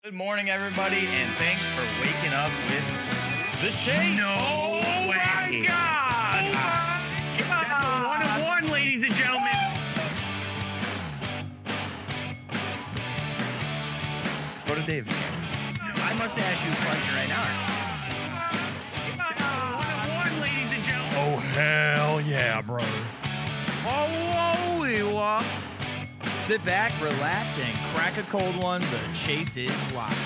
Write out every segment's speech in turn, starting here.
Good morning, everybody, and thanks for waking up with the Chase. No way. My God! That's a 1 of 1, ladies and gentlemen. Go to Dave's game. I must ask you a question right now. 1 of 1, ladies and gentlemen. Oh, hell yeah, bro. Oh, whoa. Sit back, relax, and crack a cold one. The Chase is live.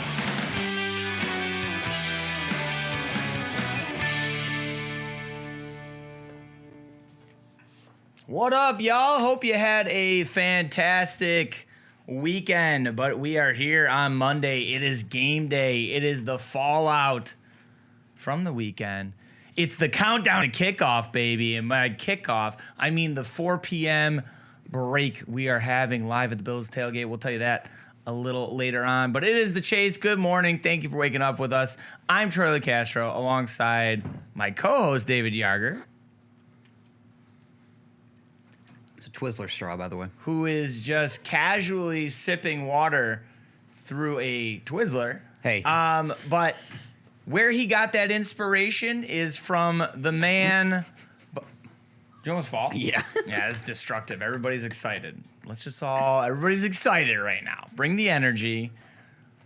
What up, y'all? Hope you had a fantastic weekend, but we are here on Monday. It is game day. It is the fallout from the weekend. It's the countdown to kickoff, baby. And by kickoff, I mean the 4 p.m. break we are having live at the Bills tailgate. We'll tell you that a little later on. But it is the Chase. Good morning. Thank you for waking up with us. I'm Charlie Castro alongside my co-host, David Yarger. It's a Twizzler straw, by the way. Who is just casually sipping water through a Twizzler. Hey. But where he got that inspiration is from the man. Did you almost fall? Yeah. Yeah, it's destructive. Everybody's excited. Everybody's excited right now. Bring the energy.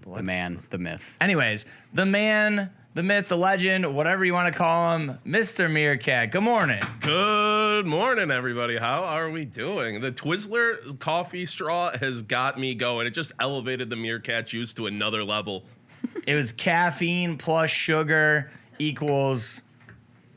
The man, the myth. Anyways, the man, the myth, the legend, whatever you want to call him, Mr. Meerkat. Good morning. Good morning, everybody. How are we doing? The Twizzler coffee straw has got me going. It just elevated the meerkat juice to another level. It was caffeine plus sugar equals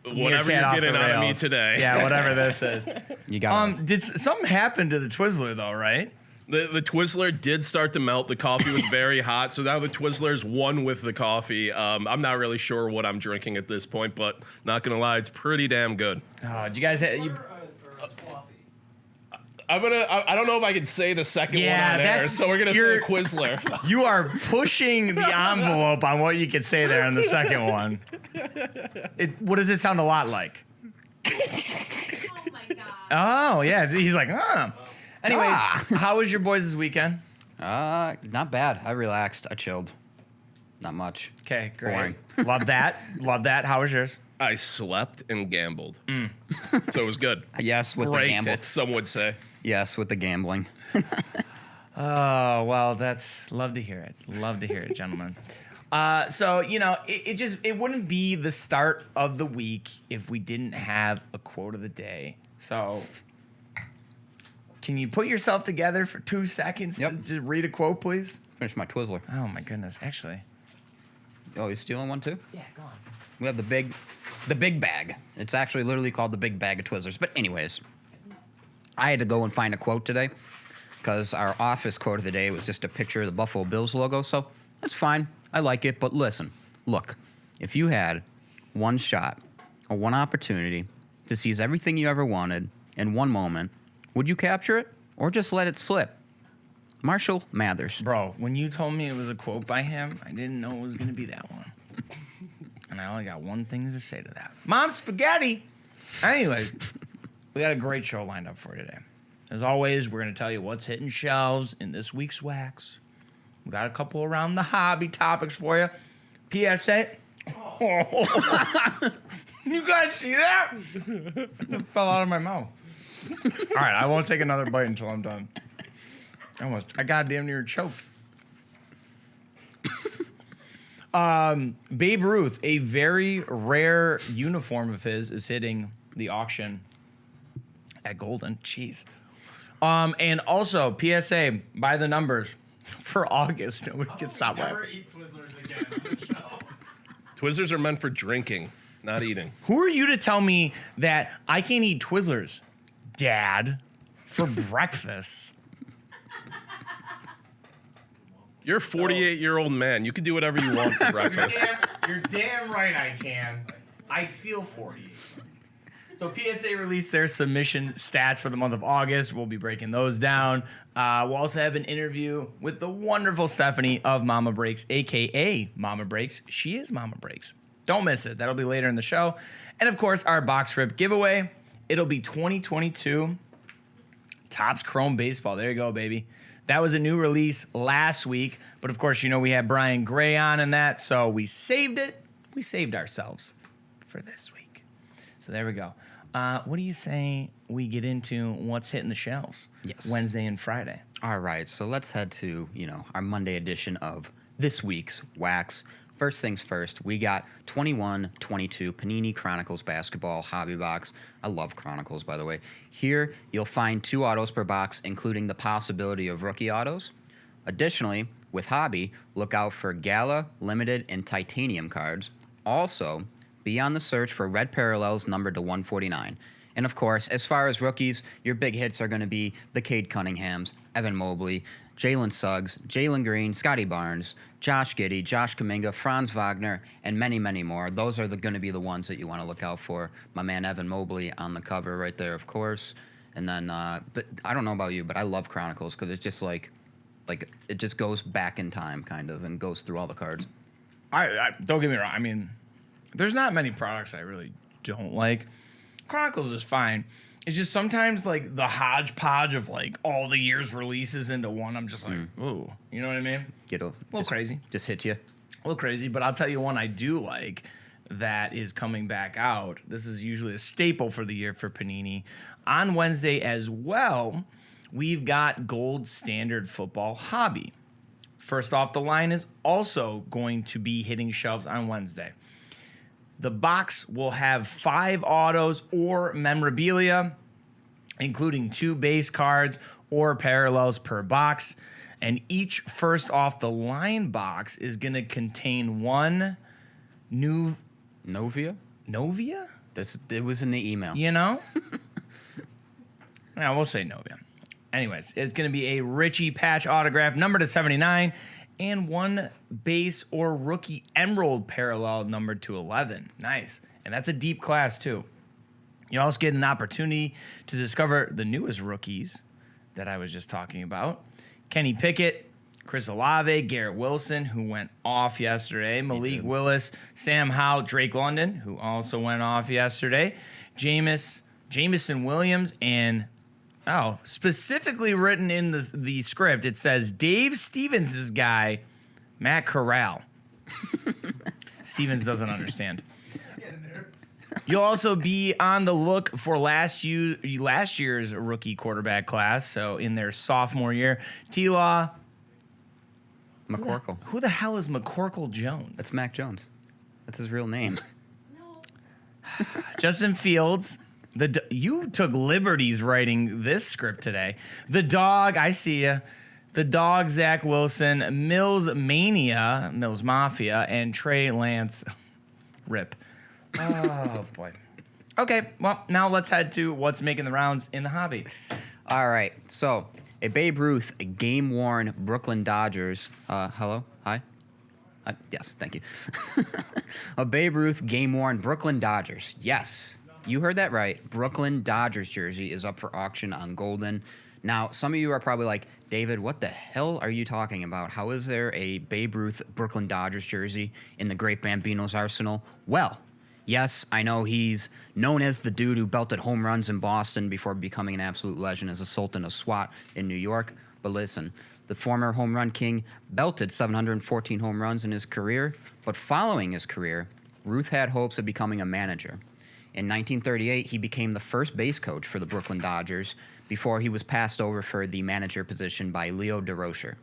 Whatever meerkat you're off getting the out of me rails. today. Yeah, whatever this is. You got Did something happen to the Twizzler though, right? The Twizzler did start to melt. The coffee was very hot, so now the Twizzler's one with the coffee. I'm not really sure what I'm drinking at this point, but not gonna lie, it's pretty damn good. Oh, did you guys I don't know if I can say the second Yeah, one on air, that's- so we're gonna say you're- Twizzler. You are pushing the envelope on what you could say there in the second one. What does it sound a lot like? Oh my god. Oh, yeah. He's like, Anyways, Ah. how was your boys this weekend? Not bad. I relaxed. I chilled. Not much. Okay, great. Boring. Love that. Love that. How was yours? I slept and gambled, so it was good. Yes, with the Raked gamble. it, some would say. Yes, with the gambling. Oh, well, that's love to hear it. Love to hear it, gentlemen. So, it wouldn't be the start of the week if we didn't have a quote of the day. So, can you put yourself together for 2 seconds Yep. to just read a quote, please? Finish my Twizzler. Oh, my goodness. Actually. Oh, you stealing one too? Yeah, go on. We have the big bag. It's actually literally called the big bag of Twizzlers. But anyways, I had to go and find a quote today because our office quote of the day was just a picture of the Buffalo Bills logo. So that's fine. I like it. But listen, look, if you had one shot or one opportunity to seize everything you ever wanted in one moment, would you capture it or just let it slip? Marshall Mathers. Bro, when you told me it was a quote by him, I didn't know it was going to be that one. And I only got one thing to say to that. Mom, spaghetti! Anyways, we got a great show lined up for today. As always, we're going to tell you what's hitting shelves in this week's Wax. We got a couple around the hobby topics for you. PSA. Oh. You guys see that? It fell out of my mouth. All right, I won't take another bite until I'm done. I goddamn near choked. Babe Ruth, a very rare uniform of his, is hitting the auction at Golden. Jeez. And also, PSA, by the numbers, for August, nobody can stop Never laughing. eat Twizzlers again on the show. Twizzlers are meant for drinking, not eating. Who are you to tell me that I can't eat Twizzlers, Dad, for breakfast? You're a 48-year-old man. You can do whatever you want for breakfast. You're damn right I can. I feel for you. So PSA released their submission stats for the month of August. We'll be breaking those down. We'll also have an interview with the wonderful Stephanie of Mama Breaks, a.k.a. Mama Breaks. She is Mama Breaks. Don't miss it. That'll be later in the show. And, of course, our box rip giveaway. It'll be 2022 Topps Chrome Baseball. There you go, baby. That was a new release last week, but of course, we had Brian Gray on in that, so we saved it. We saved ourselves for this week. So there we go. What do you say we get into what's hitting the shelves? Yes. Wednesday and Friday. All right, so let's head to, our Monday edition of this week's Wax. First things first, we got 21-22 Panini Chronicles Basketball Hobby Box. I love Chronicles, by the way. Here, you'll find 2 autos per box, including the possibility of rookie autos. Additionally, with Hobby, look out for Gala, Limited, and Titanium cards. Also, be on the search for red parallels numbered to 149. And of course, as far as rookies, your big hits are going to be the Cade Cunninghams, Evan Mobley, Jalen Suggs, Jalen Green, Scotty Barnes, Josh Giddey, Josh Kuminga, Franz Wagner, and many, many more. Those are going to be the ones that you want to look out for. My man Evan Mobley on the cover right there, of course. And then, but I don't know about you, but I love Chronicles because it's just like it just goes back in time, kind of, and goes through all the cards. I don't get me wrong. I mean, there's not many products I really don't like. Chronicles is fine. It's just sometimes like the hodgepodge of like all the year's releases into one. I'm just like, ooh, you know what I mean? Get a little crazy. Just hit you. A little crazy, but I'll tell you one I do like that is coming back out. This is usually a staple for the year for Panini. On Wednesday as well, we've got Gold Standard Football Hobby. First off the line is also going to be hitting shelves on Wednesday. The box will have 5 autos or memorabilia, including 2 base cards or parallels per box. And each first off the line box is going to contain 1 new Novia? It was in the email. Yeah, we'll say Novia. Anyways, it's going to be a Richie patch autograph, numbered to 79, and 1 base or rookie emerald parallel numbered to 11. Nice. And that's a deep class, too. You also get an opportunity to discover the newest rookies that I was just talking about. Kenny Pickett, Chris Olave, Garrett Wilson, who went off yesterday, Malik Willis, Sam Howell, Drake London, who also went off yesterday, Jamison Williams, and specifically written in the script, it says Dave Stevens' guy, Matt Corral. Stevens doesn't understand. You'll also be on the look for last year's rookie quarterback class. So in their sophomore year, T-Law McCorkle. Who the hell is McCorkle Jones? That's Mac Jones. That's his real name. Justin Fields. You took liberties writing this script today. The dog, I see ya. The dog, Zach Wilson, Mills Mafia, and Trey Lance. Rip. Oh, boy. Okay, well, now let's head to what's making the rounds in the hobby. All right, so a Babe Ruth, a game-worn Brooklyn Dodgers. Hello? Hi? Yes, thank you. A Babe Ruth game-worn Brooklyn Dodgers. Yes. You heard that right. Brooklyn Dodgers jersey is up for auction on Golden. Now, some of you are probably like, David, what the hell are you talking about? How is there a Babe Ruth Brooklyn Dodgers jersey in the Great Bambino's arsenal? Well, yes, I know he's known as the dude who belted home runs in Boston before becoming an absolute legend as a Sultan of SWAT in New York. But listen, the former home run king belted 714 home runs in his career. But following his career, Ruth had hopes of becoming a manager. In 1938, he became the first base coach for the Brooklyn Dodgers before he was passed over for the manager position by Leo DeRocher,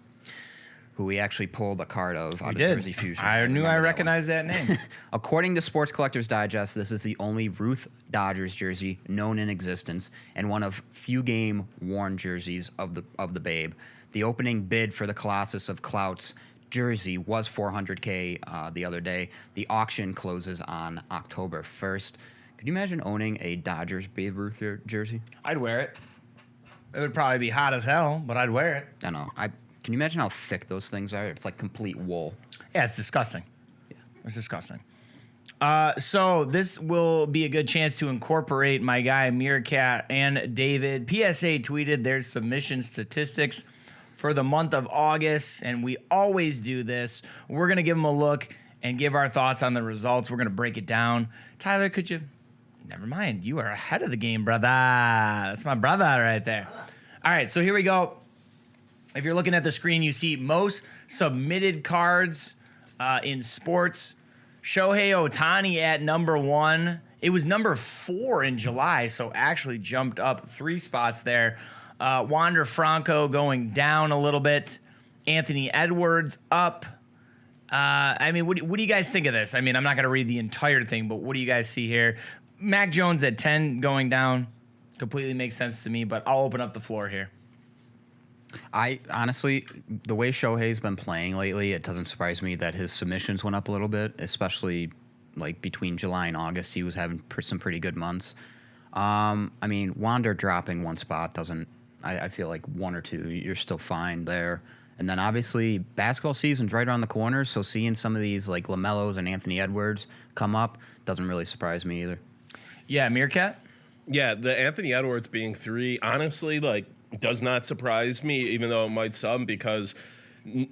who we actually pulled a card of out of Jersey Fusion. I knew I recognized that name. According to Sports Collectors Digest, this is the only Ruth Dodgers jersey known in existence and one of few game-worn jerseys of the Babe. The opening bid for the Colossus of Clouts jersey was $400K the other day. The auction closes on October 1st. Could you imagine owning a Dodgers Babe Ruth jersey? I'd wear it. It would probably be hot as hell, but I'd wear it. I know. Can you imagine how thick those things are? It's like complete wool. Yeah, it's disgusting. Yeah. It's disgusting. So this will be a good chance to incorporate my guy Meerkat and David. PSA tweeted their submission statistics for the month of August, and we always do this. We're going to give them a look and give our thoughts on the results. We're going to break it down. Tyler, could you... Never mind. You are ahead of the game, brother. That's my brother right there. All right, so here we go. If you're looking at the screen, you see most submitted cards in sports. Shohei Ohtani at number 1. It was number 4 in July, so actually jumped up 3 spots there. Wander Franco going down a little bit. Anthony Edwards up. I mean, what do you guys think of this? I mean, I'm not going to read the entire thing, but what do you guys see here? Mac Jones at 10 going down. Completely makes sense to me, but I'll open up the floor here. I honestly, the way Shohei's been playing lately, it doesn't surprise me that his submissions went up a little bit, especially like between July and August. He was having some pretty good months. I mean, Wander dropping 1 spot doesn't, I feel like 1 or 2, you're still fine there. And then obviously basketball season's right around the corner, so seeing some of these like LaMelos and Anthony Edwards come up doesn't really surprise me either. Yeah, Meerkat? Yeah, the Anthony Edwards being 3, honestly, like, does not surprise me, even though it might some, because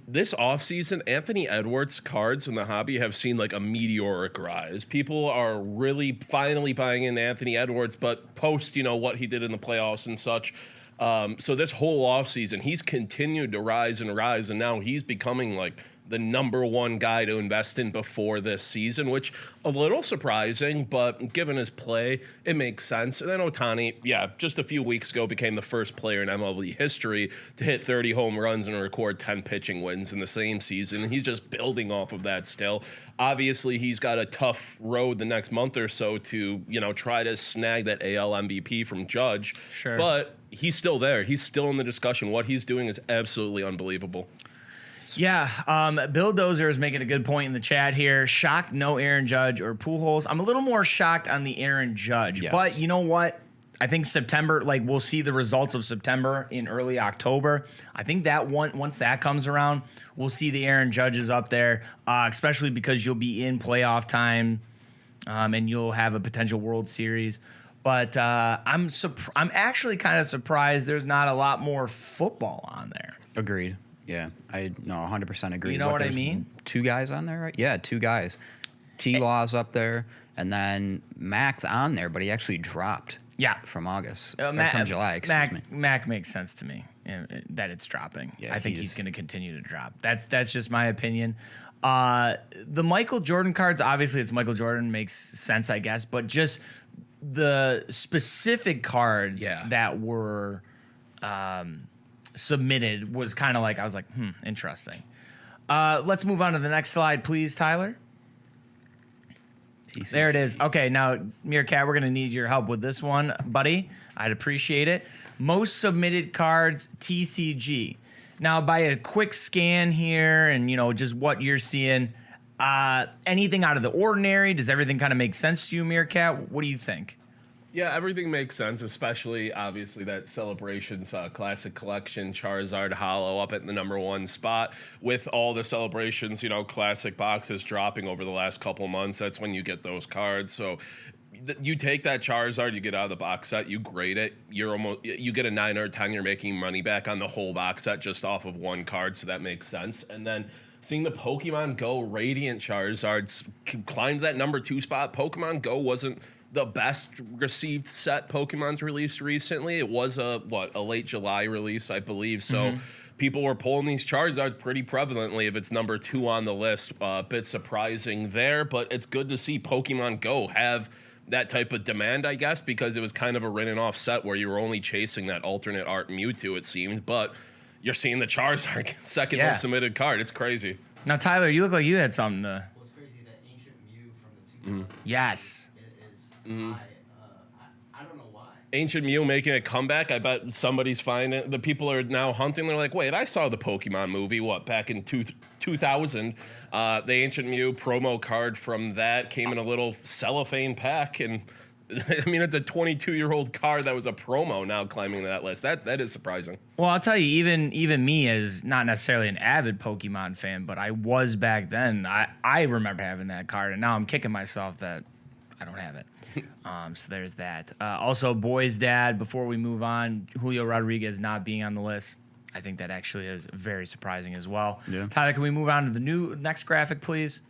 this offseason, Anthony Edwards cards in the hobby have seen like a meteoric rise. People are really finally buying into Anthony Edwards, but post, what he did in the playoffs and such. So this whole offseason, he's continued to rise, and now he's becoming like the number 1 guy to invest in before this season, which a little surprising, but given his play, it makes sense. And then Ohtani, just a few weeks ago became the first player in MLB history to hit 30 home runs and record 10 pitching wins in the same season. And he's just building off of that still. Obviously, he's got a tough road the next month or so to, try to snag that AL MVP from Judge. Sure. But he's still there. He's still in the discussion. What he's doing is absolutely unbelievable. Yeah, Bill Dozer is making a good point in the chat here. Shocked no Aaron Judge or Pujols. I'm a little more shocked on the Aaron Judge. Yes. But you know what? I think September, we'll see the results of September in early October. I think that once that comes around, we'll see the Aaron Judges up there, especially because you'll be in playoff time and you'll have a potential World Series. But I'm actually kind of surprised there's not a lot more football on there. Agreed. Yeah, I 100% agree. You know what I there's mean? 2 guys on there, right? Yeah, 2 guys. T-Law's up there, and Mac's on there, but he actually dropped. Yeah. From August. From July, excuse me. Mac makes sense to me that it's dropping. Yeah, I think he's going to continue to drop. That's just my opinion. The Michael Jordan cards, obviously it's Michael Jordan, makes sense, I guess, but just the specific cards that were submitted was kind of like, I was like, interesting. Let's move on to the next slide, please, Tyler. TCG. There it is. Okay, now, Meerkat, we're going to need your help with this one, buddy. I'd appreciate it. Most submitted cards, TCG. Now, by a quick scan here and, just what you're seeing, anything out of the ordinary? Does everything kind of make sense to you, Meerkat? What do you think? Yeah, everything makes sense, especially, obviously, that Celebrations Classic Collection Charizard Hollow up at the number 1 spot. With all the Celebrations, Classic boxes dropping over the last couple months, that's when you get those cards. So you take that Charizard, you get out of the box set, you grade it, you get a 9 or a 10, you're making money back on the whole box set just off of 1 card, so that makes sense. And then seeing the Pokemon Go Radiant Charizards climb to that number 2 spot, Pokemon Go wasn't the best received set Pokemon's released recently. It was a late July release, I believe. So people were pulling these Charizards pretty prevalently if it's number 2 on the list. A bit surprising there, but it's good to see Pokemon Go have that type of demand, I guess, because it was kind of a written off set where you were only chasing that alternate art Mewtwo, it seemed. But you're seeing the Charizard second most submitted card. It's crazy. Now, Tyler, you look like you had something to... Well, it's crazy that Ancient Mew from the 2000s Yes. is high. I don't know why. Ancient Mew making a comeback. I bet somebody's finding the people are now hunting. They're like, wait, I saw the Pokemon movie, back in 2000. The Ancient Mew promo card from that came in a little cellophane pack. And I mean, it's a 22-year-old card that was a promo now climbing that list. That is surprising. Well, I'll tell you, even me as not necessarily an avid Pokemon fan, but I was back then. I remember having that card, and now I'm kicking myself that I don't have it. So there's that. Also, Boy's dad, before we move on, Julio Rodriguez not being on the list. I think that actually is very surprising as well. Yeah. Tyler, can we move on to the next graphic, please?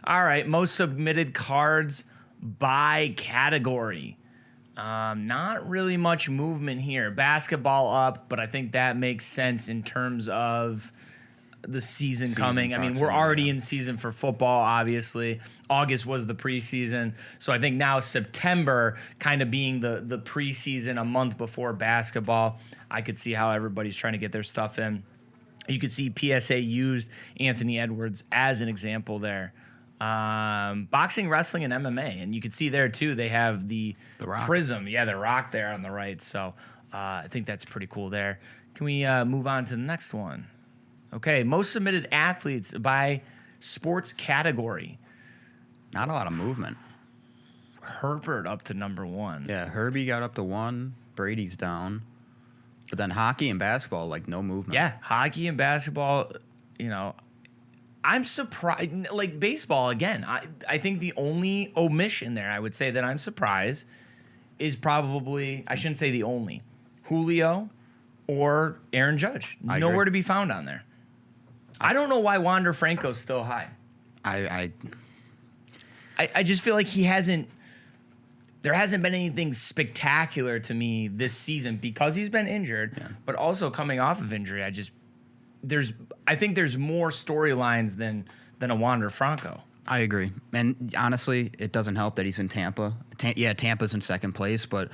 All right, most submitted cards by category. Not really much movement here. Basketball up, but I think that makes sense in terms of the season coming. I mean, we're proximity, already yeah. in season for football, obviously. August was the preseason. So I think now September kind of being the preseason a month before basketball, I could see how everybody's trying to get their stuff in. You could see PSA used Anthony Edwards as an example there. Boxing, wrestling, and MMA. And you could see there, too, they have the Rock. Prism. Yeah, the Rock there on the right. So I think that's pretty cool there. Can we move on to the next one? Okay, most submitted athletes by sports category. Not a lot of movement. Herbert up to number 1. Yeah, Herbie got up to 1. Brady's down. But then hockey and basketball, like no movement. Yeah, hockey and basketball, you know, I'm surprised. Like baseball, again, I think the only omission there, I would say that I'm surprised, is probably, I shouldn't say the only, Julio or Aaron Judge. I Nowhere agree. to be found on there. I don't know why Wander Franco's still high. I just feel like there hasn't been anything spectacular to me this season because he's been injured, but also coming off of injury. I think there's more storylines than a Wander Franco. I agree. And honestly, it doesn't help that he's in Tampa. Tampa's in second place, but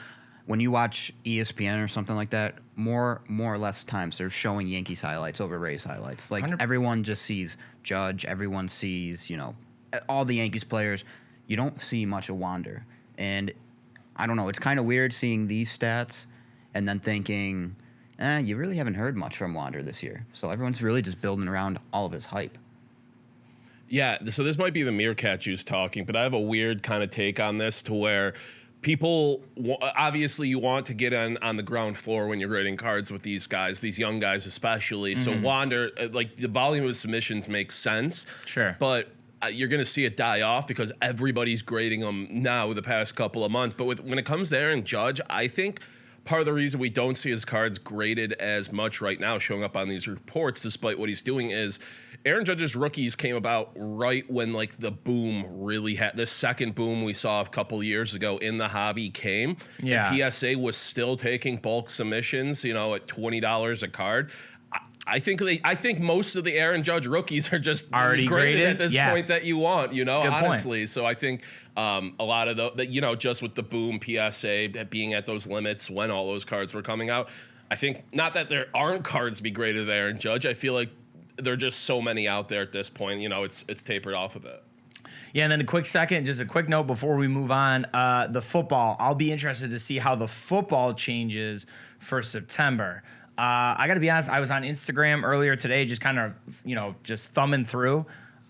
when you watch ESPN or something like that, more or less times they're showing Yankees highlights over Rays highlights. Like 100%. everyone just sees Judge, everyone sees, all the Yankees players. You don't see much of Wander. And I don't know, it's kind of weird seeing these stats and then thinking, you really haven't heard much from Wander this year. So everyone's really just building around all of his hype. Yeah, so this might be the meerkat juice talking, but I have a weird kind of take on this to where people, obviously you want to get on the ground floor when you're grading cards with these guys, these young guys especially. So Wander, like the volume of submissions makes sense. Sure. But you're going to see it die off because everybody's grading them now the past couple of months. But when it comes to Aaron Judge, I think part of the reason we don't see his cards graded as much right now showing up on these reports, despite what he's doing, is Aaron Judge's rookies came about right when like the boom really had the second boom we saw a couple years ago in the hobby came. Yeah. And PSA was still taking bulk submissions, at $20 a card. I think most of the Aaron Judge rookies are just Already graded? at this Yeah. point that you want, a good honestly. So I think a lot of just with the boom PSA being at those limits when all those cards were coming out, I think not that there aren't cards to be graded with Aaron Judge. I feel like there are just so many out there at this point. It's tapered off a bit. Yeah, and then just a quick note before we move on. The football, I'll be interested to see how the football changes for September. I got to be honest, I was on Instagram earlier today just kind of, just thumbing through.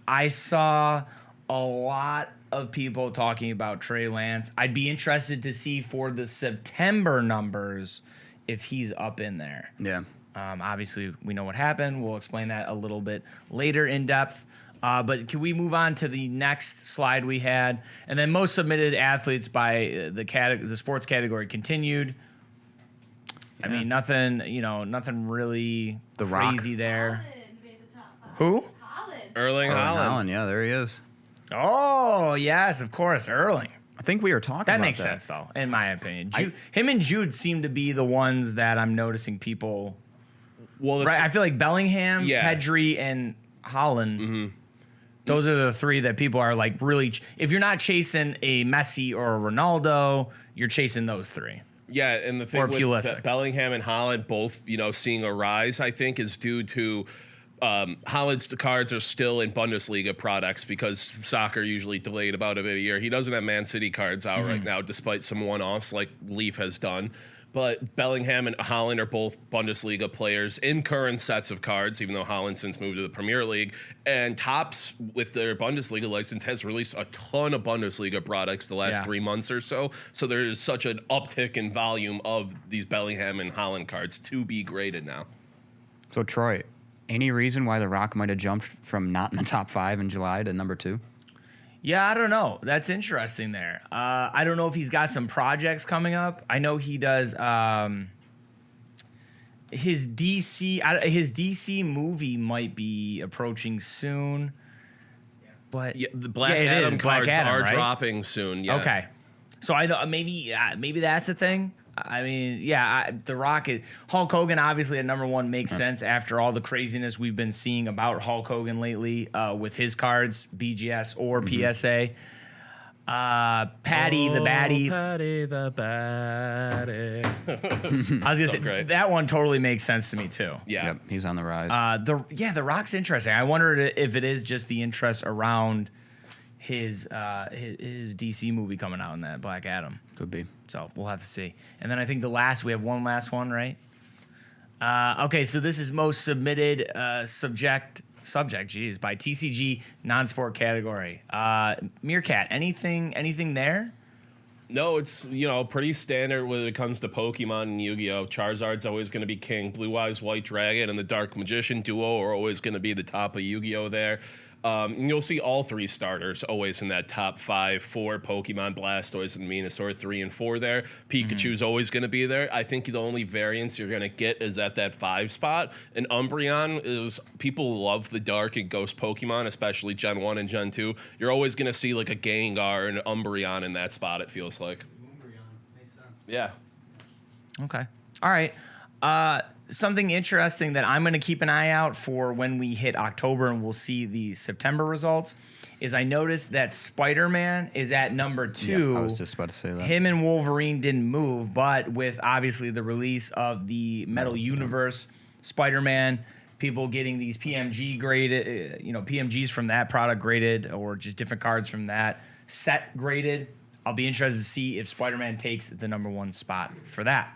I saw a lot of people talking about Trey Lance. I'd be interested to see for the September numbers if he's up in there. Yeah. Obviously, we know what happened. We'll explain that a little bit later in depth. But can we move on to the next slide we had? And then most submitted athletes by the sports category continued. I mean, nothing really The Rock. crazy there. Holland made the top 5. Who? Holland. Erling Haaland. Yeah, there he is. Oh, yes, of course, Erling. I think we were talking That about makes sense, though, in my opinion. Him and Jude seem to be the ones that I'm noticing people. Well, Right, I feel like Bellingham, Yeah. Pedri, and Holland. Those are the three that people are like really. If you're not chasing a Messi or a Ronaldo, you're chasing those three. Yeah, and the thing Or with Pulisic. Bellingham and Holland both, seeing a rise, I think, is due to Holland's cards are still in Bundesliga products because soccer usually delayed about a bit a year. He doesn't have Man City cards out right now, despite some one-offs like Leaf has done. But Bellingham and Holland are both Bundesliga players in current sets of cards, even though Holland since moved to the Premier League. And Topps, with their Bundesliga license, has released a ton of Bundesliga products the last 3 months or so. So there is such an uptick in volume of these Bellingham and Holland cards to be graded now. So, Troy, any reason why The Rock might have jumped from not in the top 5 in July to number 2? Yeah, I don't know. That's interesting there. I don't know if he's got some projects coming up. I know he does his DC movie might be approaching soon. But Yeah, the Black it Adam is. Black cards Adam, are right? dropping soon. Yeah. Okay. So I don't, maybe that's a thing. I mean, yeah, The Rock is Hulk Hogan. Obviously, at number one makes sense after all the craziness we've been seeing about Hulk Hogan lately with his cards, BGS or PSA. Patty the Batty. Patty the Batty. I was gonna say great. that one totally makes sense to me too. Yeah. Yep, he's on the rise. The Rock's interesting. I wondered if it is just the interest around his DC movie coming out in that Black Adam. Could be. So we'll have to see. And then I think we have one last one, right? Okay, so this is most submitted subject, by TCG non-sport category. Meerkat, anything there? No, it's, pretty standard when it comes to Pokemon and Yu-Gi-Oh! Charizard's always going to be king. Blue Eyes White Dragon and the Dark Magician duo are always going to be the top of Yu-Gi-Oh! There. And you'll see all three starters always in that top 5 for Pokemon, Blastoise, and Venusaur, 3 and 4 there. Pikachu's always going to be there. I think the only variance you're going to get is at that 5 spot. And Umbreon is, people love the Dark and Ghost Pokemon, especially Gen 1 and Gen 2. You're always going to see like a Gengar and Umbreon in that spot, it feels like. Makes sense. Yeah. Okay. All right. Something interesting that I'm going to keep an eye out for when we hit October and we'll see the September results is I noticed that Spider-Man is at number 2. Yeah, I was just about to say that. Him and Wolverine didn't move, but with obviously the release of the Metal Universe Spider-Man, people getting these PMG graded, PMGs from that product graded, or just different cards from that set graded. I'll be interested to see if Spider-Man takes the number 1 spot for that.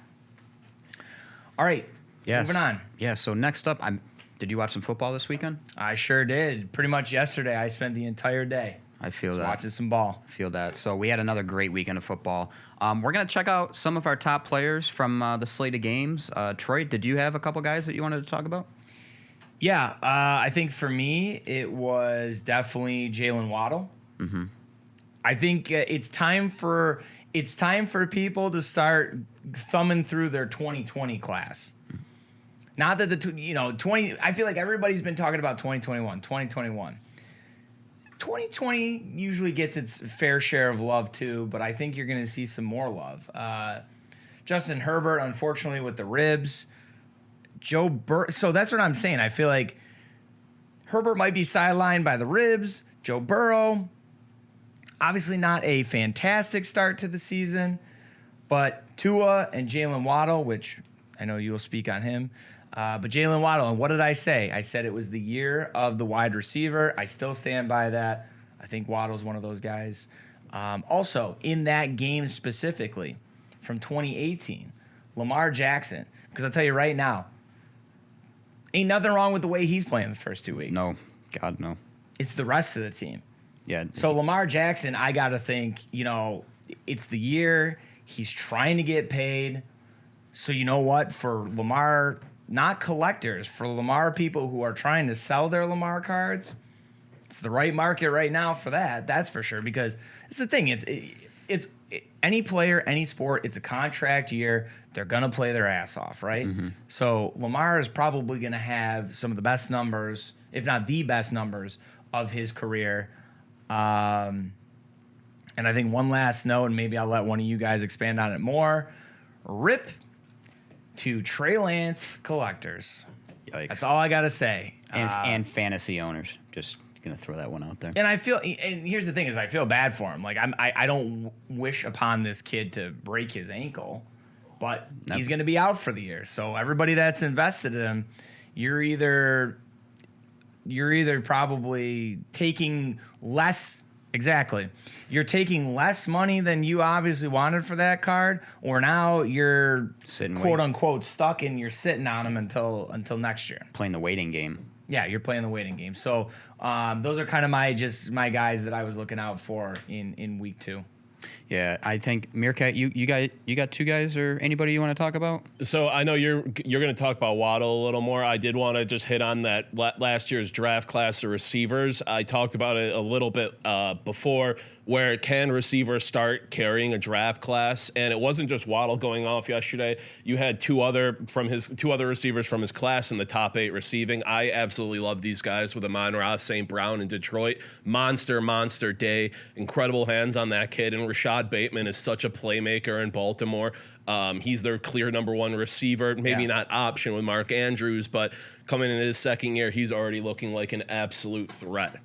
All right. Yes. Moving on. Yeah, so next up, did you watch some football this weekend? I sure did. Pretty much yesterday, I spent the entire day I feel that. watching some ball. Feel that. So we had another great weekend of football. We're going to check out some of our top players from the slate of games. Troy, did you have a couple guys that you wanted to talk about? Yeah, I think for me, it was definitely Jalen Waddle. Mm-hmm. I think it's time for people to start thumbing through their 2020 class. Not that 20. I feel like everybody's been talking about 2021. 2020 usually gets its fair share of love too, but I think you're going to see some more love. Justin Herbert, unfortunately, with the ribs. Joe Burrow. So that's what I'm saying. I feel like Herbert might be sidelined by the ribs. Joe Burrow, obviously not a fantastic start to the season, but Tua and Jalen Waddle, which I know you will speak on him. But Jalen Waddle, and what did I say? I said it was the year of the wide receiver. I still stand by that. I think Waddle's one of those guys. Also, in that game specifically from 2018, Lamar Jackson, because I'll tell you right now, ain't nothing wrong with the way he's playing the first 2 weeks. No. God, no. It's the rest of the team. Yeah. So Lamar Jackson, I got to think, it's the year. He's trying to get paid. So you know what? For Lamar, not collectors, for Lamar people who are trying to sell their Lamar cards, it's the right market right now for that. That's for sure. Because it's the thing. It's any player, any sport, it's a contract year. They're going to play their ass off, right? Mm-hmm. So Lamar is probably going to have some of the best numbers, if not the best numbers, of his career. And I think one last note, and maybe I'll let one of you guys expand on it more. RIP to Trey Lance collectors. Yikes. That's all I got to say. And fantasy owners. Just going to throw that one out there. And here's the thing is I feel bad for him. Like I don't wish upon this kid to break his ankle, but he's going to be out for the year. So everybody that's invested in him, you're either probably taking less. Exactly. You're taking less money than you obviously wanted for that card, or now you're quote unquote stuck and you're sitting on them until next year. Playing the waiting game. Yeah, you're playing the waiting game. So those are kind of my guys that I was looking out for in week 2. Yeah, I think Meerkat, you got 2 guys or anybody you want to talk about? So I know you're going to talk about Waddle a little more. I did want to just hit on that last year's draft class of receivers. I talked about it a little bit before, where can receivers start carrying a draft class? And it wasn't just Waddle going off yesterday. You had two other receivers from his class in the top 8 receiving. I absolutely love these guys with Amon-Ra St. Brown in Detroit. Monster day. Incredible hands on that kid in Rashad Bateman is such a playmaker in Baltimore. He's their clear number one receiver. Maybe not option with Mark Andrews, but coming into his second year, he's already looking like an absolute threat.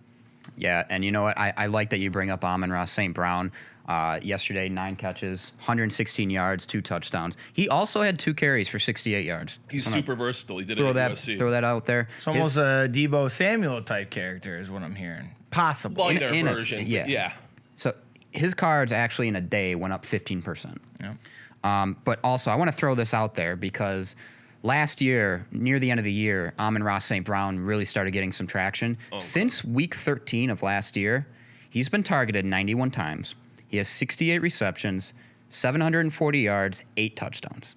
Yeah, and you know what? I like that you bring up Amon-Ra St. Brown. Yesterday, 9 catches, 116 yards, 2 touchdowns. He also had 2 carries for 68 yards. He's super versatile. He did it Throw at that, USC. throw that out there. It's almost a Debo Samuel type character is what I'm hearing. Possibly. Lighter in a- version. yeah. So his cards actually in a day went up 15%. Yeah. But also, I want to throw this out there because last year, near the end of the year, Amon-Ra St. Brown really started getting some traction. Since week 13 of last year, he's been targeted 91 times. He has 68 receptions, 740 yards, 8 touchdowns.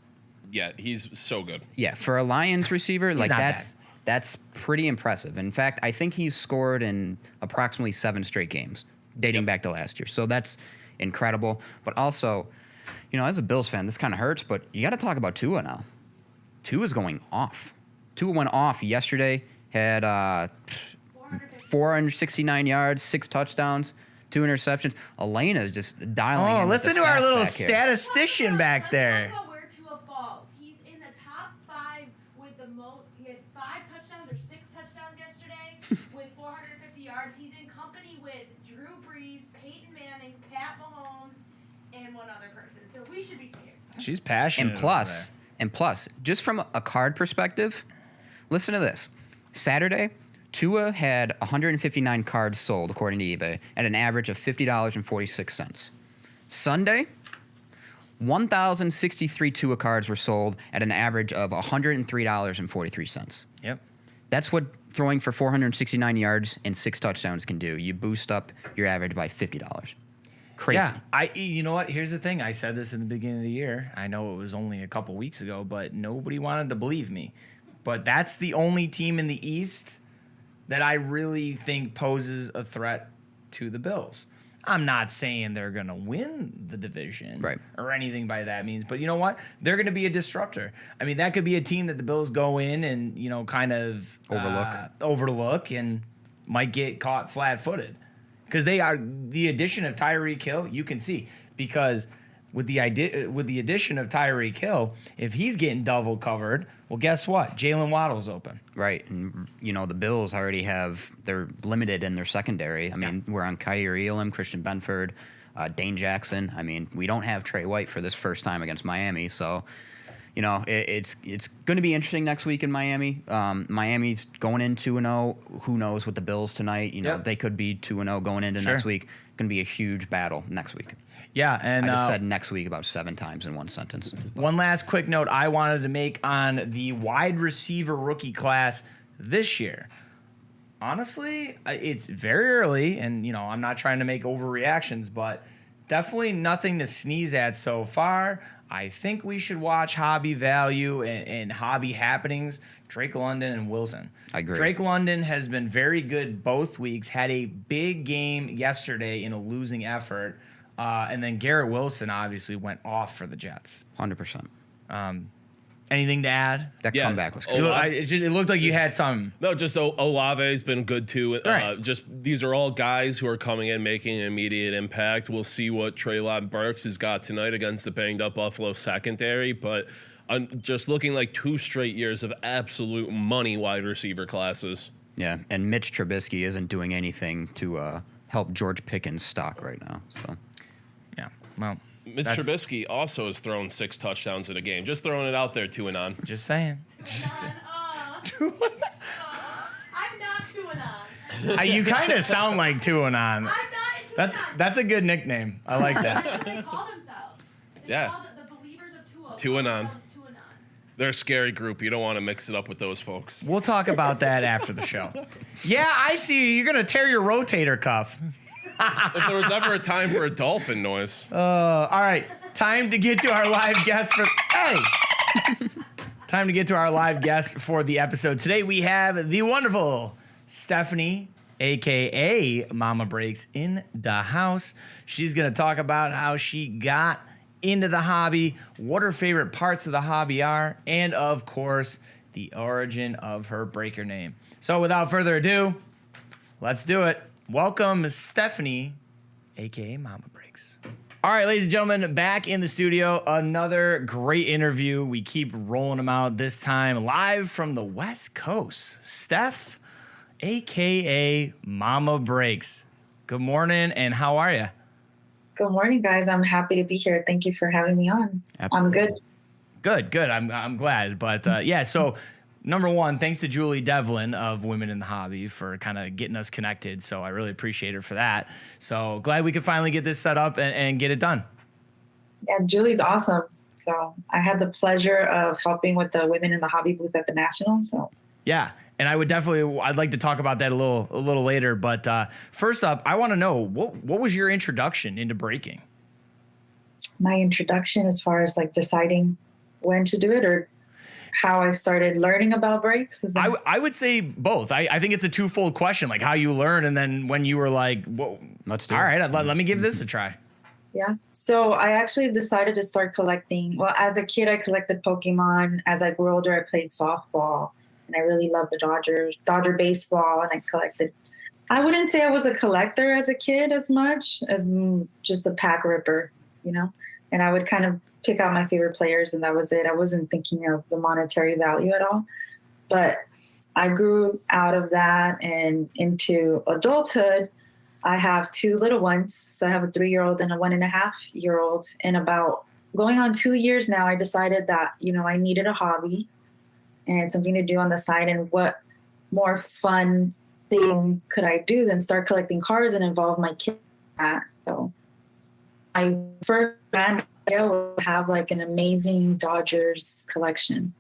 Yeah, he's so good. Yeah, for a Lions receiver, like not that's pretty impressive. In fact, I think he's scored in approximately 7 straight games dating back to last year. So that's incredible. But also, you know, as a Bills fan, this kind of hurts, but you got to talk about Tua now. Tua's going off. Tua went off yesterday, had 469 yards, 6 touchdowns, 2 interceptions. Elena's just dialing in. Oh, with the listen to our stats little back here. statistician back there. Let's talk about where Tua falls. He's in the top 5 with the most. He had 5 touchdowns or 6 touchdowns yesterday with 450 yards. He's in company with Drew Brees, Peyton Manning, Pat Mahomes, and one other person. So we should be scared. She's passionate. And plus, just from a card perspective, listen to this. Saturday, Tua had 159 cards sold, according to eBay, at an average of $50.46. Sunday, 1,063 Tua cards were sold at an average of $103.43. Yep. That's what throwing for 469 yards and 6 touchdowns can do. You boost up your average by $50. Crazy. Yeah, you know what? Here's the thing. I said this in the beginning of the year. I know it was only a couple weeks ago, but nobody wanted to believe me. But that's the only team in the East that I really think poses a threat to the Bills. I'm not saying they're going to win the division or anything by that means, but you know what? They're going to be a disruptor. I mean, that could be a team that the Bills go in and, you know, kind of overlook and might get caught flat-footed. Because they are the addition of Tyreek Hill, you can see. Because with the addition of Tyreek Hill, if he's getting double covered, well, guess what? Jalen Waddle's open. Right. And, you know, the Bills already they're limited in their secondary. I mean, we're on Kyrie Elam, Christian Benford, Dane Jackson. I mean, we don't have Trey White for this first time against Miami. So, you know, it's going to be interesting next week in Miami. Miami's going in 2-0. Who knows with the Bills tonight? You know, they could be 2-0 going into next week. Going to be a huge battle next week. Yeah, and I just said next week about 7 times in one sentence. One last quick note I wanted to make on the wide receiver rookie class this year. Honestly, it's very early, and, you know, I'm not trying to make overreactions, but definitely nothing to sneeze at so far. I think we should watch hobby value and hobby happenings, Drake London and Wilson. I agree. Drake London has been very good both weeks, had a big game yesterday in a losing effort. And then Garrett Wilson obviously went off for the Jets. 100%. Anything to add? That comeback was crazy. It looked like you had some. No, just Olave's been good too. Right. Just these are all guys who are coming in, making an immediate impact. We'll see what Treylon Burks has got tonight against the banged up Buffalo secondary, but just looking like 2 straight years of absolute money wide receiver classes. Yeah, and Mitch Trubisky isn't doing anything to help George Pickens' stock right now. So. Yeah, well. Mitch Trubisky also has thrown 6 touchdowns in a game. Just throwing it out there, Tuanon. Just saying. I'm not Tuanon. You kind of sound like Tuanon. I'm not Tuanon. That's a good nickname. I like that. That's what they call themselves. They call the believers of Tua. Tuanon. Tuanon. They're a scary group. You don't want to mix it up with those folks. We'll talk about that after the show. Yeah, I see you. You're going to tear your rotator cuff. If there was ever a time for a dolphin noise. All right. Time to get to our live guest for... Hey! Time to get to our live guest for the episode. Today we have the wonderful Stephanie, a.k.a. Mama Breaks, in the house. She's going to talk about how she got into the hobby, what her favorite parts of the hobby are, and, of course, the origin of her breaker name. So without further ado, let's do it. Welcome, Stephanie, a.k.a. Mama Breaks. All right, ladies and gentlemen, back in the studio. Another great interview. We keep rolling them out, this time live from the West Coast. Steph, a.k.a. Mama Breaks. Good morning, and how are you? Good morning, guys. I'm happy to be here. Thank you for having me on. Absolutely. I'm good. Good. I'm glad. But yeah, so number one, thanks to Julie Devlin of Women in the Hobby for kind of getting us connected. So I really appreciate her for that. So glad we could finally get this set up and get it done. Yeah, Julie's awesome. So I had the pleasure of helping with the Women in the Hobby booth at the National. So Yeah. And I'd like to talk about that a little later. But first up, I want to know what was your introduction into breaking? my introduction as far as like deciding when to do it or how I started learning about breaks? Is that... I would say both. I think it's a twofold question, like how you learn and then when you were like, whoa, Let's do it. all right, let me give this a try. Yeah. So I actually decided to start collecting. Well, as a kid, I collected Pokemon. As I grew older, I played softball, and I really loved the Dodger baseball, and I collected. I wouldn't say I was a collector as a kid as much as just a pack ripper, you know. And I would kind of pick out my favorite players, and that was it. I wasn't thinking of the monetary value at all. But I grew out of that and into adulthood. I have two little ones. So I have a 3-year-old and a 1.5-year-old. And about going on 2 years now, I decided that, you know, I needed a hobby and something to do on the side. And what more fun thing could I do than start collecting cards and involve my kids in that? So my first idea was to have like an amazing Dodgers collection.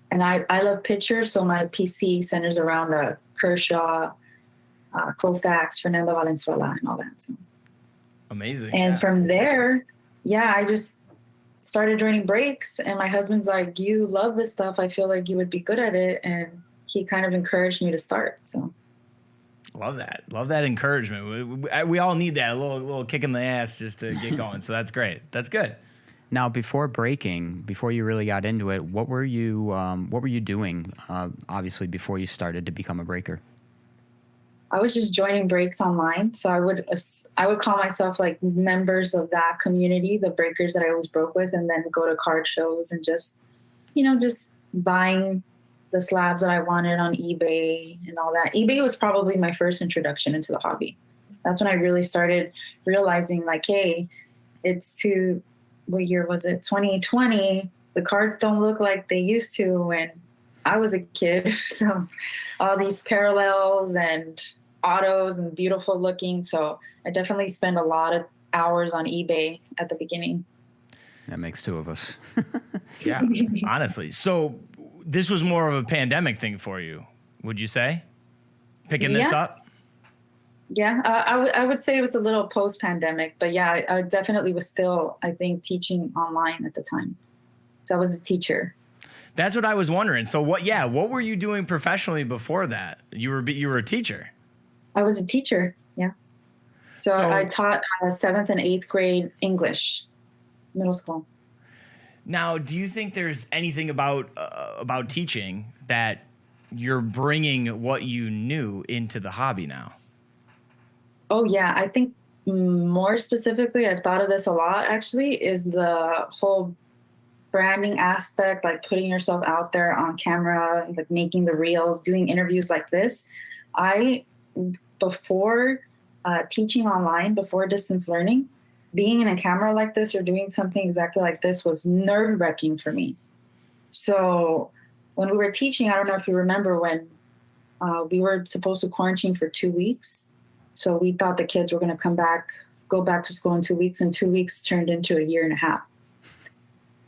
And I love pitchers, so my PC centers around Kershaw, Koufax, Fernando Valenzuela, and all that. So. Amazing. And from there, yeah, I just started joining breaks, and my husband's like, "You love this stuff. I feel like you would be good at it," and he kind of encouraged me to start. So. Love that. Love that encouragement. We all need that, a little kick in the ass just to get going. So that's great. That's good. Now, before breaking, before you really got into it, what were you doing? Obviously, before you started to become a breaker. I was just joining breaks online. So I would call myself like members of that community, the breakers that I always broke with, and then go to card shows and just buying the slabs that I wanted on eBay and all that. eBay was probably my first introduction into the hobby. That's when I really started realizing like, hey, what year was it? 2020. The cards don't look like they used to when I was a kid. So all these parallels and autos and beautiful looking. So I definitely spent a lot of hours on eBay at the beginning. That makes two of us. Yeah, honestly. So this was more of a pandemic thing for you, would you say? Picking this up? Yeah, I would say it was a little post-pandemic, but yeah, I definitely was still, I think, teaching online at the time. So I was a teacher. That's what I was wondering. So what were you doing professionally before that? You were a teacher. I was a teacher, yeah. So I taught 7th and 8th grade English, middle school. Now, do you think there's anything about teaching that you're bringing what you knew into the hobby now? Oh, yeah. I think more specifically, I've thought of this a lot, actually, is the whole branding aspect, like putting yourself out there on camera, like making the reels, doing interviews like this. Before teaching online, before distance learning, being in a camera like this or doing something exactly like this was nerve-wracking for me. So when we were teaching, I don't know if you remember when we were supposed to quarantine for 2 weeks. So we thought the kids were going to go back to school in 2 weeks, and 2 weeks turned into a year and a half.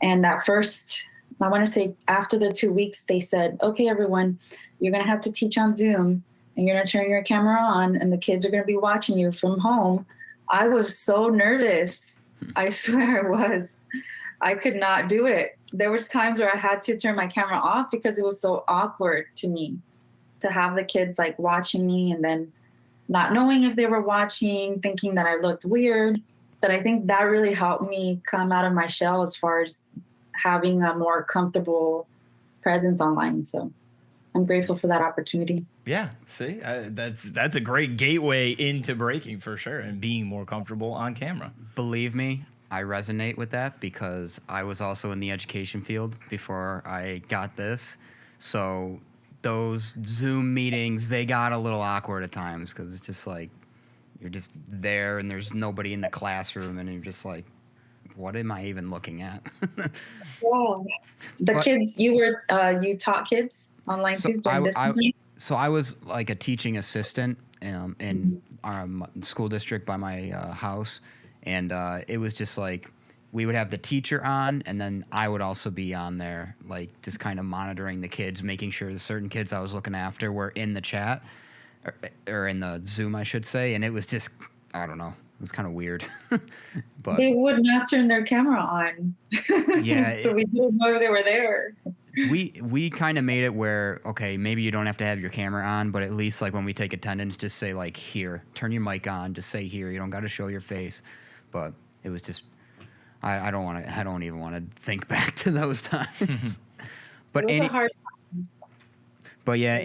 And that first, I want to say after the 2 weeks, they said, okay, everyone, you're going to have to teach on Zoom, and you're going to turn your camera on, and the kids are going to be watching you from home. I was so nervous. I swear I was. I could not do it. There was times where I had to turn my camera off because it was so awkward to me to have the kids like watching me and then not knowing if they were watching, thinking that I looked weird. But I think that really helped me come out of my shell as far as having a more comfortable presence online. So I'm grateful for that opportunity. Yeah, see, that's a great gateway into breaking for sure and being more comfortable on camera. Believe me, I resonate with that because I was also in the education field before I got this. So those Zoom meetings, they got a little awkward at times because it's just like you're just there and there's nobody in the classroom and you're just like, what am I even looking at? Wow. The But- kids, you taught kids online too during distance learning? So I was like a teaching assistant in our school district by my house, and it was just like we would have the teacher on, and then I would also be on there, like just kind of monitoring the kids, making sure the certain kids I was looking after were in the chat or in the Zoom, I should say, and it was just I don't know, it was kind of weird, but They would not turn their camera on. Yeah, So we didn't know they were there. we kind of made it where, okay, maybe you don't have to have your camera on, but at least like when we take attendance, just say like here, turn your mic on, just say here. You don't got to show your face. But it was just, I don't even want to think back to those times. But It was a hard but yeah,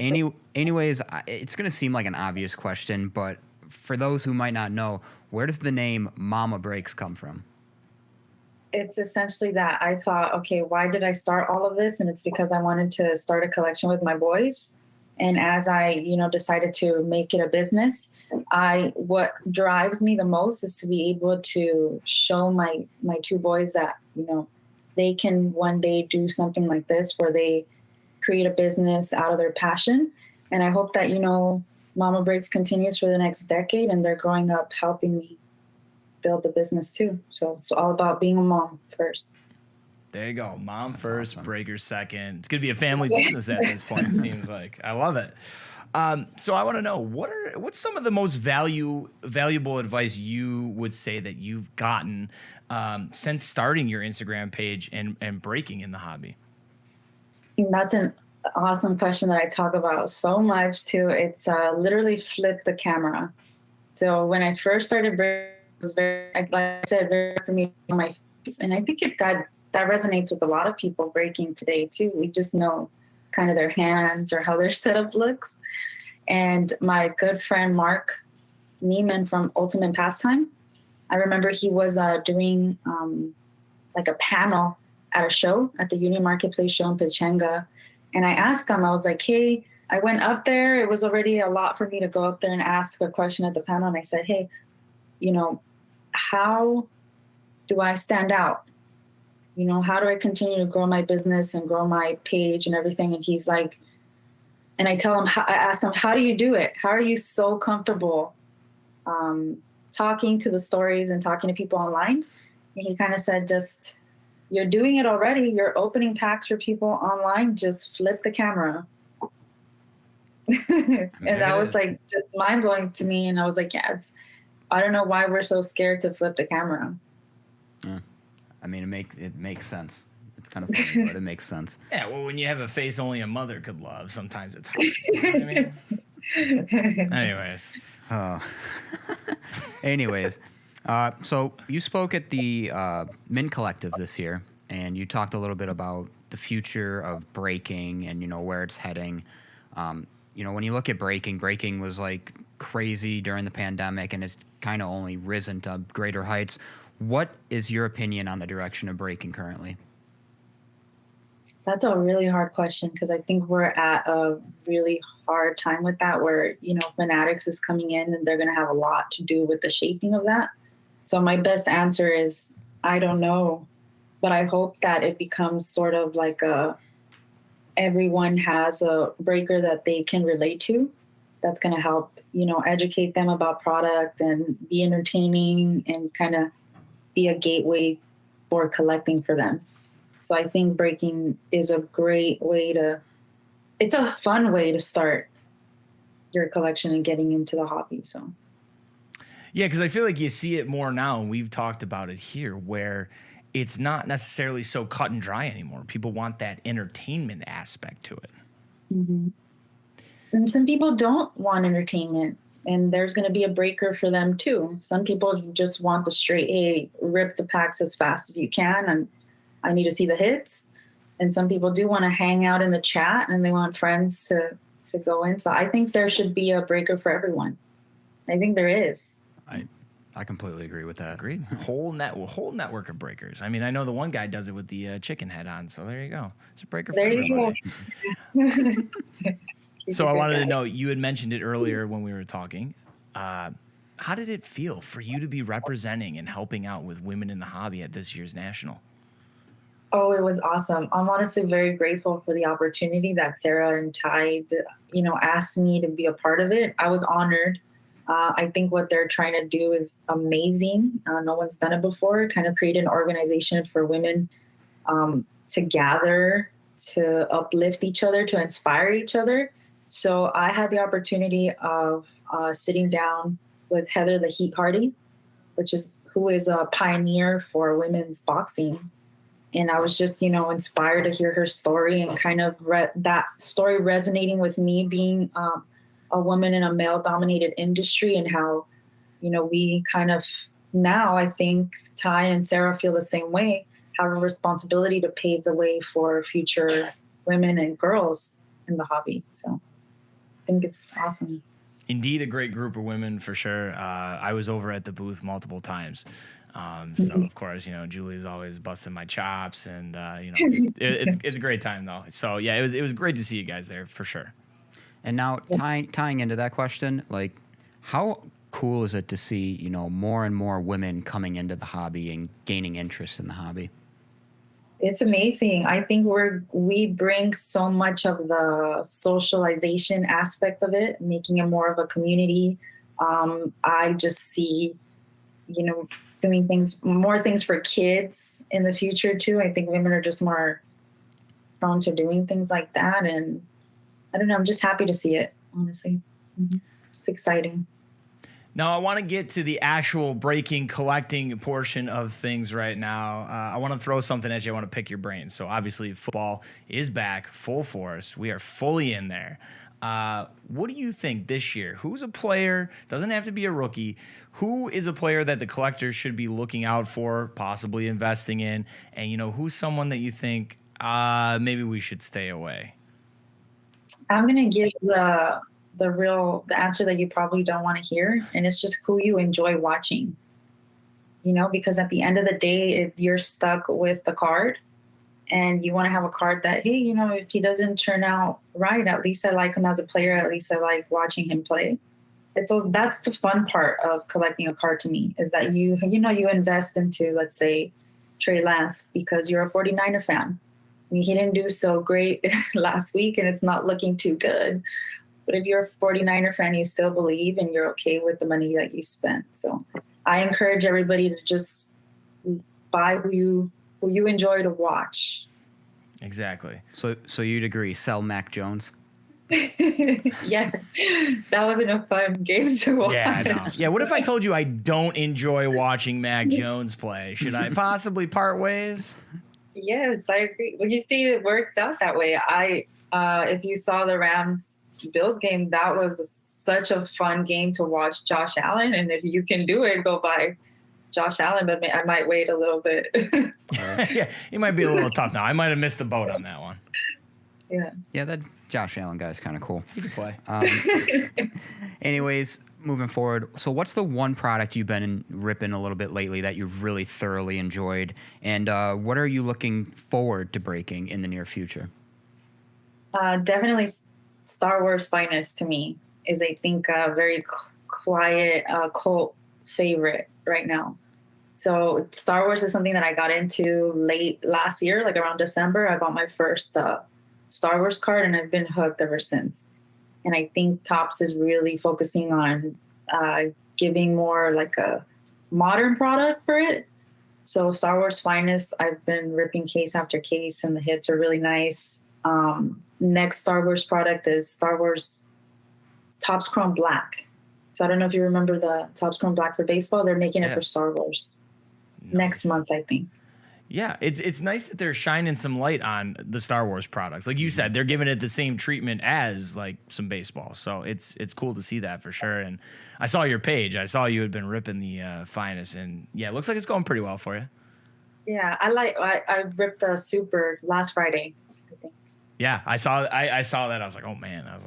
anyways, it's gonna seem like an obvious question, but for those who might not know, where does the name Mama Breaks come from? It's essentially that I thought, okay, why did I start all of this? And it's because I wanted to start a collection with my boys. And as I, decided to make it a business, what drives me the most is to be able to show my two boys that, they can one day do something like this where they create a business out of their passion. And I hope that, Mama Breaks continues for the next decade and they're growing up helping me build the business too. So it's all about being a mom first. There you go. Mom first, awesome. breakers second. It's gonna be a family business at this point. It seems like. I love it. So I want to know what's some of the most valuable advice you would say that you've gotten since starting your Instagram page and breaking in the hobby. And that's an awesome question that I talk about so much too. It's literally flip the camera. So when I first started breaking, it was very, like I said, very for me on my face, and I think that resonates with a lot of people breaking today too. We just know kind of their hands or how their setup looks. And my good friend Mark Neiman from Ultimate Pastime, I remember he was doing like a panel at a show at the Union Marketplace show in Pechanga, and I asked him, I was like, hey, I went up there. It was already a lot for me to go up there and ask a question at the panel, and I said, hey, how do I stand out? How do I continue to grow my business and grow my page and everything? And he's like, and I asked him, how do you do it? How are you so comfortable talking to the stories and talking to people online? And he kind of said, just, you're doing it already. You're opening packs for people online. Just flip the camera. And that was like just mind blowing to me. And I was like, yeah, I don't know why we're so scared to flip the camera. Yeah. I mean, it makes sense. It's kind of funny, but it makes sense. Yeah, well, when you have a face only a mother could love, sometimes it's hard. You know what I mean? Anyways. Anyways, so you spoke at the Mint Collective this year, and you talked a little bit about the future of breaking and where it's heading. When you look at breaking was like crazy during the pandemic, and it's kind of only risen to greater heights. What is your opinion on the direction of breaking currently? That's a really hard question because I think we're at a really hard time with that where, Fanatics is coming in and they're going to have a lot to do with the shaping of that. So my best answer is, I don't know, but I hope that it becomes sort of like everyone has a breaker that they can relate to. That's going to help, educate them about product and be entertaining and kind of be a gateway for collecting for them. So I think breaking is a great way it's a fun way to start your collection and getting into the hobby. So. Yeah, because I feel like you see it more now, and we've talked about it here, where it's not necessarily so cut and dry anymore. People want that entertainment aspect to it. Mm-hmm. And some people don't want entertainment, and there's going to be a breaker for them too. Some people just want the straight, hey, rip the packs as fast as you can, and I need to see the hits. And some people do want to hang out in the chat, and they want friends to go in. So I think there should be a breaker for everyone. I think there is. I completely agree with that. Agreed. Whole network of breakers. I mean, I know the one guy does it with the chicken head on. So there you go. It's a breaker for There you everybody. go. So I wanted to know, you had mentioned it earlier when we were talking. How did it feel for you to be representing and helping out with women in the hobby at this year's national? Oh, it was awesome. I'm honestly very grateful for the opportunity that Sarah and Ty, asked me to be a part of it. I was honored. I think what they're trying to do is amazing. No one's done it before. Kind of create an organization for women to gather, to uplift each other, to inspire each other. So I had the opportunity of sitting down with Heather the Heat Hardy, who is a pioneer for women's boxing. And I was just, inspired to hear her story and kind of that story resonating with me being a woman in a male-dominated industry, and how, we kind of now, I think Ty and Sarah feel the same way, have a responsibility to pave the way for future women and girls in the hobby. So I think it's awesome. Indeed, a great group of women for sure. I was over at the booth multiple times. So of course, Julie's always busting my chops, and it's a great time though. So yeah, it was great to see you guys there for sure. And now tying into that question, like, how cool is it to see, more and more women coming into the hobby and gaining interest in the hobby? It's amazing. I think we bring so much of the socialization aspect of it, making it more of a community. I just see, doing more things for kids in the future too. I think women are just more prone to doing things like that. And I don't know, I'm just happy to see it, honestly. Mm-hmm. It's exciting. Now, I want to get to the actual breaking, collecting portion of things right now. I want to throw something at you. I want to pick your brain. So obviously football is back full force. We are fully in there. What do you think this year? Who's a player, doesn't have to be a rookie, who is a player that the collectors should be looking out for, possibly investing in? And, who's someone that you think maybe we should stay away? I'm going to give the answer that you probably don't want to hear. And it's just who you enjoy watching, because at the end of the day, if you're stuck with the card and you want to have a card that, hey, if he doesn't turn out right, at least I like him as a player. At least I like watching him play. That's the fun part of collecting a card to me, is that you invest into, let's say, Trey Lance because you're a 49er fan. I mean, he didn't do so great last week and it's not looking too good. But if you're a 49er fan, you still believe and you're okay with the money that you spent. So I encourage everybody to just buy who you enjoy to watch. Exactly. So you'd agree, sell Mac Jones? Yeah, that wasn't a fun game to watch. Yeah, I know. Yeah, what if I told you I don't enjoy watching Mac Jones play? Should I possibly part ways? Yes, I agree. Well, you see, it works out that way. If you saw the Rams-Bills game, that was such a fun game to watch Josh Allen. And if you can do it, go buy Josh Allen, but I might wait a little bit. Yeah, it might be a little tough now. I might have missed the boat on that one. Yeah, that Josh Allen guy is kind of cool. He can play. Anyways, moving forward. So what's the one product you've been ripping a little bit lately that you've really thoroughly enjoyed? And what are you looking forward to breaking in the near future? Definitely Star Wars Finest to me is, I think, a very quiet cult favorite right now. So Star Wars is something that I got into late last year, like around December. I bought my first Star Wars card and I've been hooked ever since. And I think Topps is really focusing on giving more like a modern product for it. So Star Wars Finest, I've been ripping case after case and the hits are really nice. Next Star Wars product is Star Wars Topps Chrome Black. So I don't know if you remember the Topps Chrome Black for baseball. They're making it for Star Wars next month, I think. Yeah, it's nice that they're shining some light on the Star Wars products. Like you said, they're giving it the same treatment as like some baseball. So it's cool to see that for sure. And I saw your page. I saw you had been ripping the Finest, and yeah, it looks like it's going pretty well for you. Yeah, I ripped the Super last Friday, I think. Yeah, I saw that. I was like, oh man, I was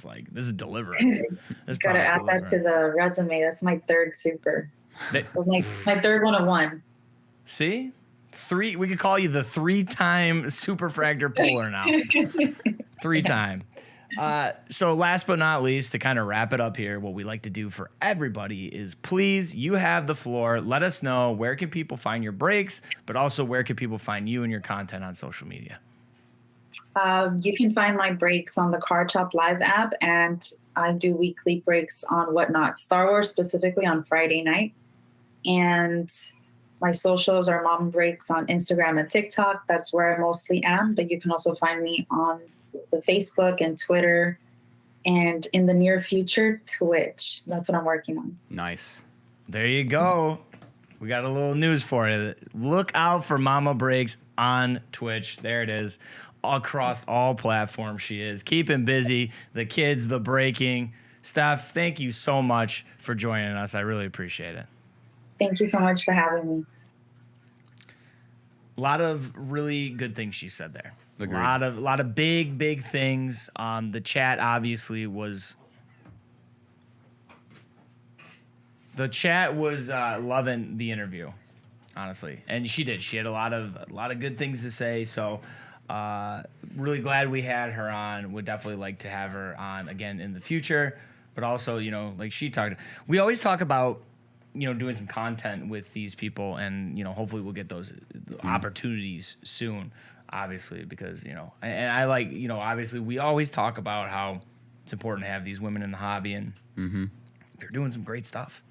like, this is delivering. This Gotta add that to the resume. That's my third Super. So my third one of one. See? We could call you the 3-time superfractor puller now. 3-time. So last but not least, to kind of wrap it up here, what we like to do for everybody is please, you have the floor. Let us know where can people find your breaks, but also where can people find you and your content on social media. You can find my breaks on the Card Shop Live app, and I do weekly breaks on Whatnot Star Wars, specifically on Friday night. And my socials are Mom Breaks on Instagram and TikTok. That's where I mostly am, but you can also find me on the Facebook and Twitter, and in the near future, Twitch. That's what I'm working on. Nice. There you go. We got a little news for you. Look out for Mama Breaks on Twitch. There it is. Across all platforms she is. Keeping busy. The kids, the breaking. Steph, thank you so much for joining us. I really appreciate it. Thank you so much for having me. A lot of really good things she said there. Agreed. A lot of big things. The chat obviously was loving the interview, honestly, and she did. She had a lot of good things to say. So really glad we had her on. Would definitely like to have her on again in the future. But also, like she talked, we always talk about doing some content with these people, and hopefully we'll get those opportunities soon. Obviously, because and I like obviously we always talk about how it's important to have these women in the hobby, and they're doing some great stuff.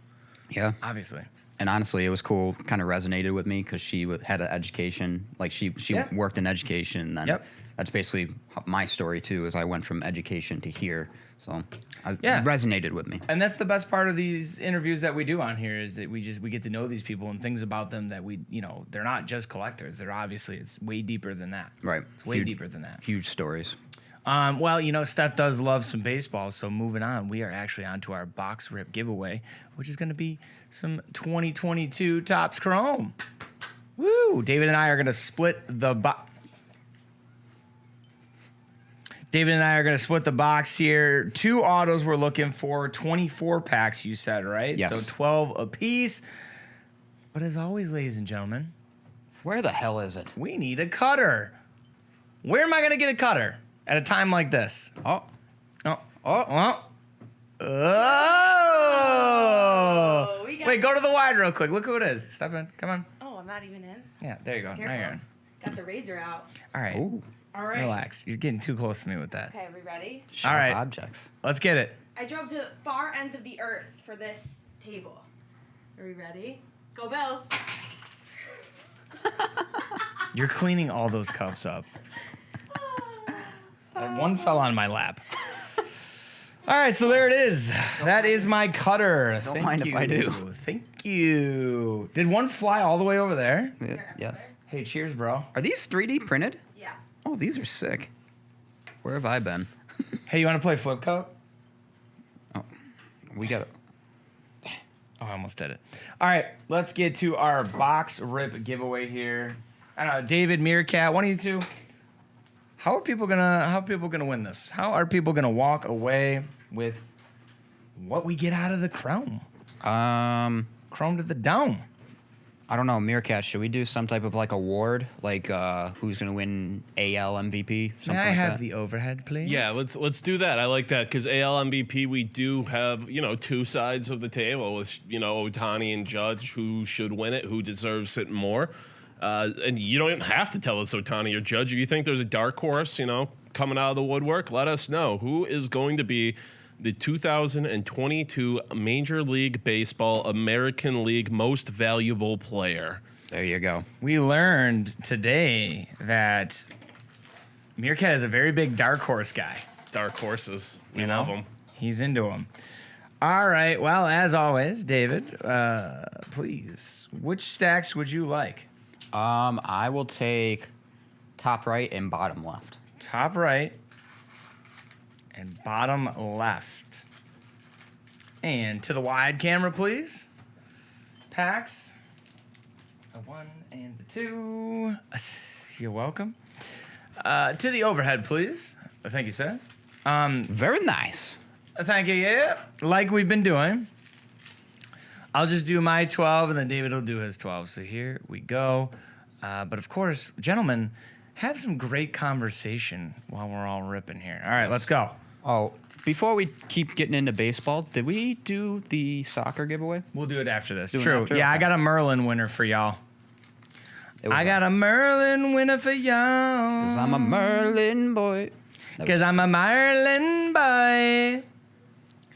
Yeah. Obviously. And honestly, it was cool. Kind of resonated with me because she had an education. Like she worked in education. And then that's basically my story too. Is I went from education to here. So it resonated with me. And that's the best part of these interviews that we do on here is that we get to know these people and things about them that we they're not just collectors. They're obviously it's way deeper than that. Right. It's way deeper than that. Huge stories. Well, Steph does love some baseball, so moving on, we are actually on to our box rip giveaway, which is going to be some 2022 Topps Chrome. Woo! David and I are going to split the box. David and I are going to split the box here. 2 autos we're looking for, 24 packs, you said, right? Yes. So 12 apiece. But as always, ladies and gentlemen, Where the hell is it? we need a cutter. Where am I going to get a cutter at a time like this? Oh. Oh! we got- Wait, go to the wide real quick. Look who it is. Step in. Come on. Oh, I'm not even in. Yeah, there you go. Now you're Careful. in. Got the razor out. All right. Ooh. All right. Relax. You're getting too close to me with that. Okay, are we ready? Sharp right. objects. Let's get it. I drove to far ends of the earth for this table. Are we ready? Go Bills. You're cleaning all those cups up. One fell on my lap. All right, so there it is. That is my cutter. Don't mind if I do. Thank you. Did one fly all the way over there? Yes. Hey, cheers, bro. Are these 3D printed? Yeah. Oh, these are sick. Where have I been? Hey, you want to play flip coat? Oh, we got it. Oh, I almost did it. All right, let's get to our box rip giveaway here. I don't know, David, Meerkat, one of you two. How are people gonna win this? How are people gonna walk away with what we get out of the Chrome? Chrome to the dome. I don't know, Meerkat, should we do some type of like award? Like who's gonna win AL MVP? Something May I like have that? the overhead, please? Yeah, let's do that. I like that because AL MVP, we do have 2 sides of the table with Ohtani and Judge, who should win it, who deserves it more. And you don't even have to tell us Ohtani or Judge. If you think there's a dark horse, coming out of the woodwork, let us know who is going to be the 2022 Major League Baseball American League Most Valuable Player. There you go. We learned today that Meerkat is a very big dark horse guy. Dark horses, we You know? love them. He's into them. All right. Well, as always, David, please, which stacks would you like? I will take top right and bottom left. Top right and bottom left. And to the wide camera, please. Packs. A 1 and a 2. You're welcome. To the overhead, please. Thank you, sir. Very nice. Thank you, yeah. Like we've been doing. I'll just do my 12, and then David will do his 12. So here we go. But of course, gentlemen, have some great conversation while we're all ripping here. All right, let's go. Oh, before we keep getting into baseball, did we do the soccer giveaway? We'll do it after this. Do it True. after? Yeah, I Okay. got a Merlin winner for y'all. I got a Merlin winner for y'all. Because I'm a Merlin boy. Because I'm a Merlin boy.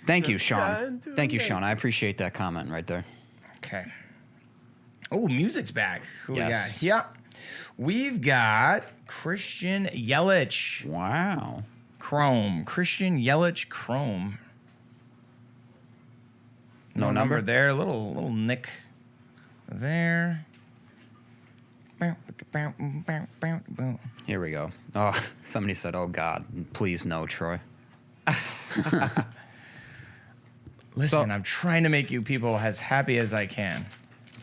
Thank you, Sean. Thank you, Sean. I appreciate that comment right there. Okay. Oh, music's back. Who Yes. we got? Yeah. We've got Christian Yelich. Wow. Chrome. Christian Yelich Chrome. No number? there. Little nick there. Here we go. Oh, somebody said, "Oh God, please no, Troy." Listen, I'm trying to make you people as happy as I can.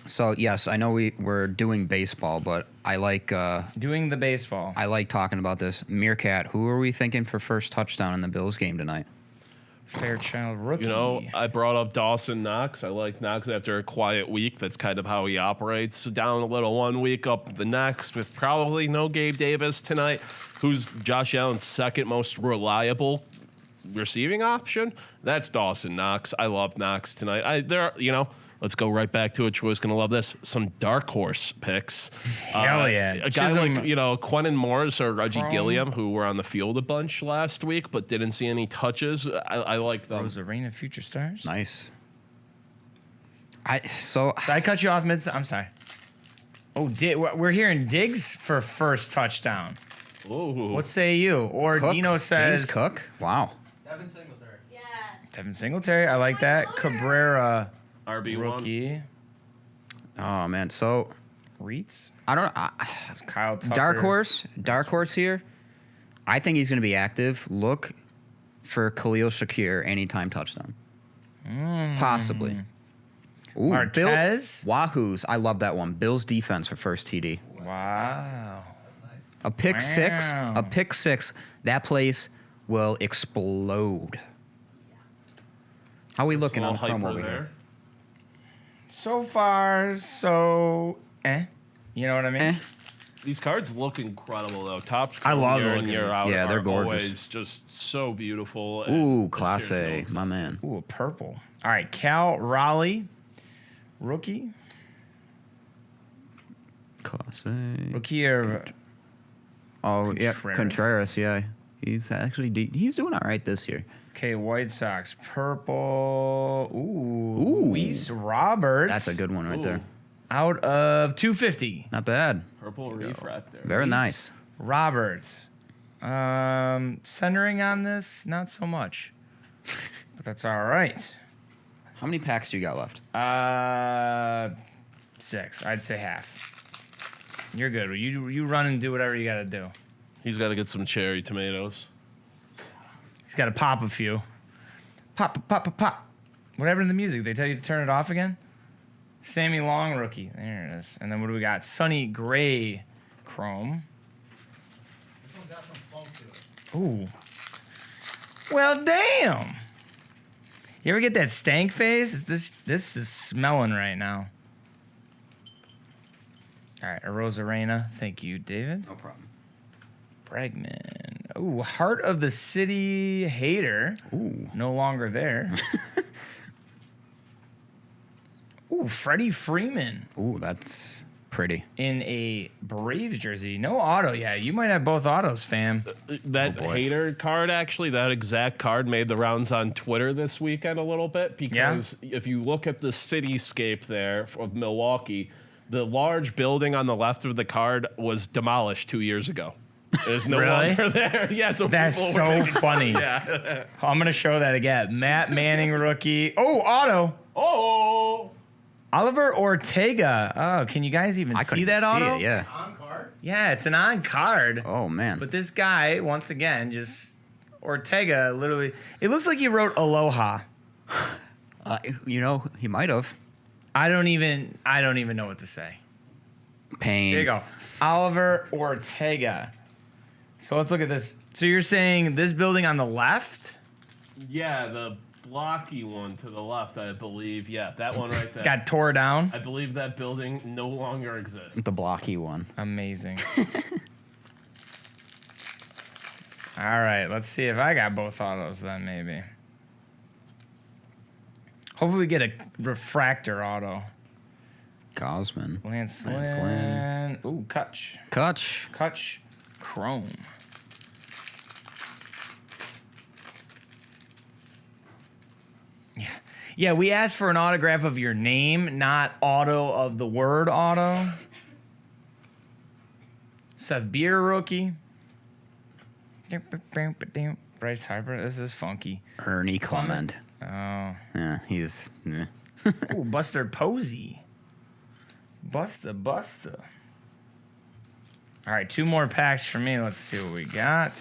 So yes, I know we're doing baseball, but I like Doing the baseball. I like talking about this. Meerkat, who are we thinking for first touchdown in the Bills game tonight? Fairchild rookie. You know, I brought up Dawson Knox. I like Knox after a quiet week. That's kind of how he operates. Down a little one week, up the next, with probably no Gabe Davis tonight, who's Josh Allen's second most reliable receiving option. That's Dawson Knox. I love Knox tonight. Let's go right back to it. Troy's going to love this. Some dark horse picks. Hell yeah. A guy Chisholm- like, Quentin Morris or Reggie Chrome. Gilliam, who were on the field a bunch last week, but didn't see any touches. I like them. Rosarena Future Stars. Nice. Did I cut you off mid? I'm sorry. Oh, we're hearing Diggs for first touchdown. Ooh. What say you? Or Cook? Dino says James Cook. Wow. Devin Singletary. Yes. Devin Singletary. I like that. Cabrera RB1. rookie. Oh man. So Reitz. I don't. That's Kyle Tucker. Dark horse here. I think he's going to be active. Look for Khalil Shakir anytime touchdown. Possibly. Ooh, Marquez. Wahoos. I love that one. Bills defense for first TD. Wow. A pick six. Wow. A pick six. That place will explode. How are we looking on the Hyper promo over there. here? So far, so You know what I mean? Eh. These cards look incredible, though. Top I love year in, looking at year these. out. Yeah, they're are gorgeous. Always just so beautiful. Ooh, and Class there's A, my man. Ooh, a purple. All right, Cal Raleigh, rookie. Class A. Rookie of Oh, yeah, Contreras. Contreras, yeah. He's actually, he's doing all right this year. Okay, White Sox, purple. Ooh, Ooh. Luis Roberts. That's a good one right Ooh. there. Out of 250. Not bad. Purple refractor. Very nice. Roberts. Centering on this, not so much. But that's all right. How many packs do you got left? 6. I'd say half. You're good. You run and do whatever you got to do. He's got to get some cherry tomatoes. He's got to pop a few. Pop, pop, pop, pop. What happened to the music? They tell you to turn it off again? Sammy Long, rookie. There it is. And then what do we got? Sonny Gray, Chrome. This one got some funk to it. Ooh. Well, damn. You ever get that stank face? This is smelling right now. All right, a Rosarena. Thank you, David. No problem. Bregman. Ooh, Heart of the City Hater. Ooh. No longer there. Ooh, Freddie Freeman Ooh, that's pretty. in a Braves jersey. No auto. Yeah, you might have both autos, fam. That boy. hater card, actually, that exact card made the rounds on Twitter this weekend a little bit because if you look at the cityscape there of Milwaukee, the large building on the left of the card was demolished 2 years ago. It's no Really? longer there. Yeah, so That's people so were funny. yeah. I'm going to show that again. Matt Manning, rookie. Oh, auto. Oh, Oliver Ortega. Oh, can you guys even I see couldn't that even auto? see it, yeah. On card? Yeah, it's an on card. Oh, man. But this guy, once again, just Ortega literally, it looks like he wrote Aloha. He might have. I don't even know what to say. Pain. There you go. Oliver Ortega. So let's look at this. So you're saying this building on the left? yeah, the blocky one to the left, I believe. Yeah, that one right there. Got tore down. I believe that building no longer exists. The blocky one. Amazing. All right, let's see if I got both autos then, maybe. Hopefully we get a refractor auto. Gosman. Lance Lance Lynn. Ooh, Kutch. Kutch. Chrome. Yeah. Yeah, we asked for an autograph of your name, not auto of the word auto. Seth Beer rookie. Bryce Harper. This is funky. Ernie Clement. Oh. Yeah, he's. Ooh, Buster Posey. Busta. All right, 2 more packs for me. Let's see what we got.